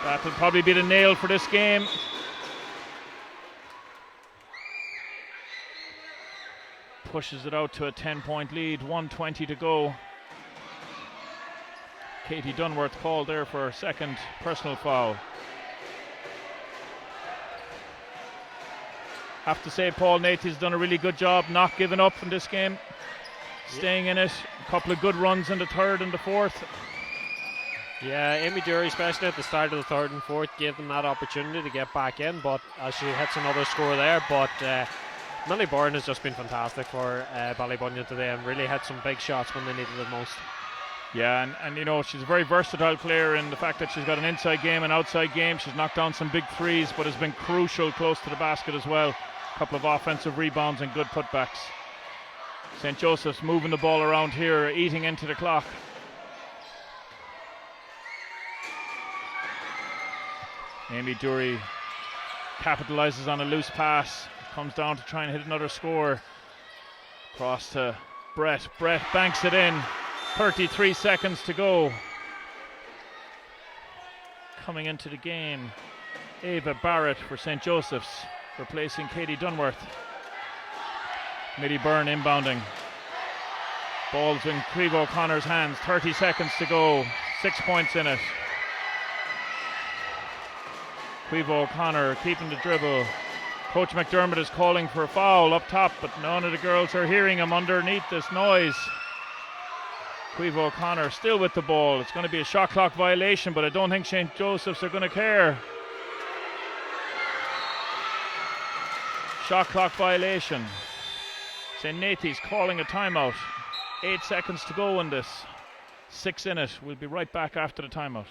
That will probably be the nail for this game. Pushes it out to a 10-point lead. 1:20 to go. Katie Dunworth called there for her second personal foul. Have to say, Paul, Nathy's done a really good job not giving up in this game. Staying in it. A couple of good runs in the third and the fourth. Yeah, Amy Dury, especially at the start of the third and fourth, gave them that opportunity to get back in, but as she hits another score there. But Millie Byrne has just been fantastic for Ballybunion today and really hit some big shots when they needed it most. Yeah, and you know, she's a very versatile player in the fact that she's got an inside game and outside game. She's knocked down some big threes, but has been crucial close to the basket as well. A couple of offensive rebounds and good putbacks. St. Joseph's moving the ball around here, eating into the clock. Amy Dury capitalizes on a loose pass. Comes down to try and hit another score. Cross to Brett. Brett banks it in. 33 seconds to go. Coming into the game, Ava Barrett for St. Joseph's, replacing Katie Dunworth. Millie Byrne inbounding. Ball's in Cleve O'Connor's hands. 30 seconds to go. 6 points in it. Cleve O'Connor keeping the dribble. Coach McDermott is calling for a foul up top, but none of the girls are hearing him underneath this noise. Cleve O'Connor still with the ball. It's going to be a shot clock violation, but I don't think St. Joseph's are going to care. Shot clock violation. St. Nathy's calling a timeout. 8 seconds to go in this. 6 in it. We'll be right back after the timeout.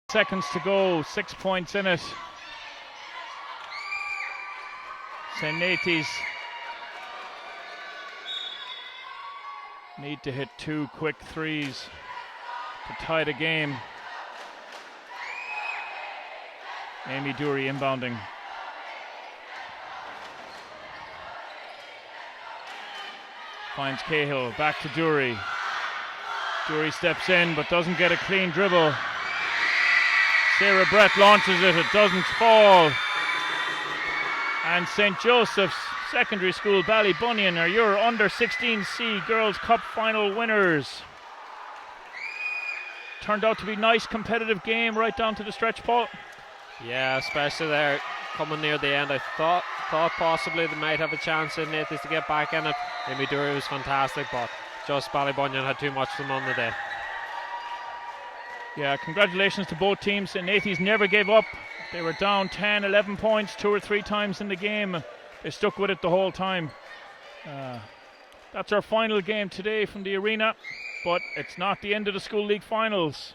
seconds to go, 6 points in it. St. Nathy's need to hit 2 quick threes to tie the game. Amy Dury inbounding. Finds Cahill, back to Dury. Dury steps in but doesn't get a clean dribble. Sarah Brett launches it, it doesn't fall. And St. Joseph's Secondary School Ballybunion are your under-16C Girls Cup final winners. Turned out to be a nice competitive game right down to the stretch, Paul. Yeah, especially there coming near the end. I thought possibly they might have a chance in Nathy to get back in it. Amy Dury was fantastic, but just Ballybunion had too much for them on the day. Yeah, congratulations to both teams. St. Nathy's never gave up. They were down 10, 11 points 2 or 3 times in the game. They stuck with it the whole time. That's our final game today from the arena, but it's not the end of the School League finals.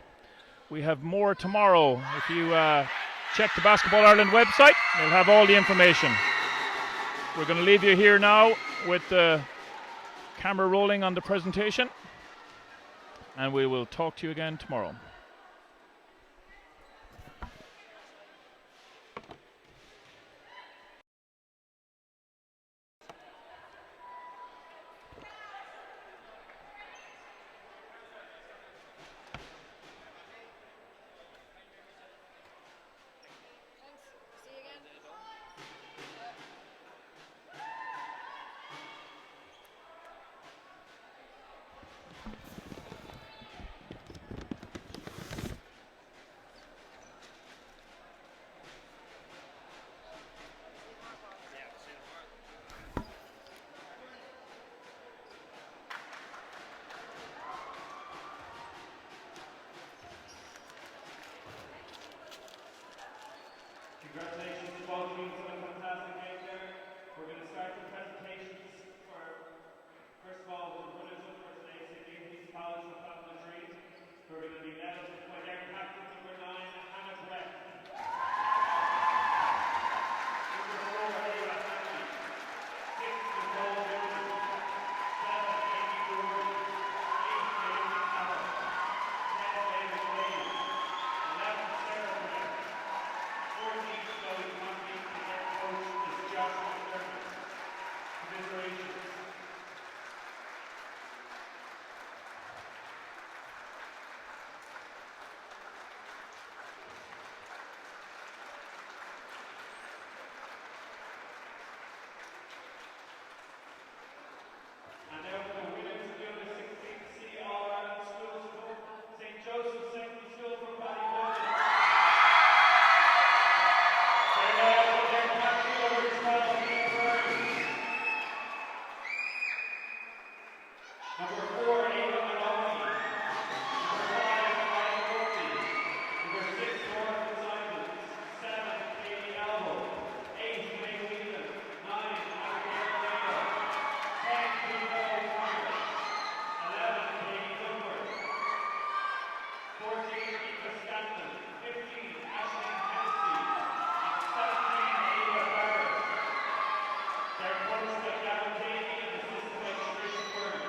We have more tomorrow. If you check the Basketball Ireland website, you'll have all the information. We're going to leave you here now with the camera rolling on the presentation, and we will talk to you again tomorrow. Congratulations to both teams on a fantastic game there. We're going to start the presentations for, first of all, the winners up for today, St. Nathy's College from Family Tree, who are going to be led by their captain, number 9, Hannah Brett. Number 4, Ava Hanley. 6, Nicole Jones. 7, Amy Gordon. 8, Amy Carroll. 10, David Wade. 11, Sarah Brett. 14, Chloe Conley, and their coach is Josh McDermott. Commiserations. And now for the winners of the U16C All-Ireland Schools Cup, St. Joseph's Secondary School from Ballybunion. Number 4, Ava Maloney. Number 5, Ryan Murphy. Number 6, Morgan Simons. 7, Katie Alvo. 8, May Whelan. 9, Abigail Leo. 10, Hugo O'Connor. 11, Katie Dunbar. 14, Eva Stanton. 15, Ashling Hennessy. And 17, Ava Barrett. They're coached by Gavin Davey and assisted by Tricia Byrne.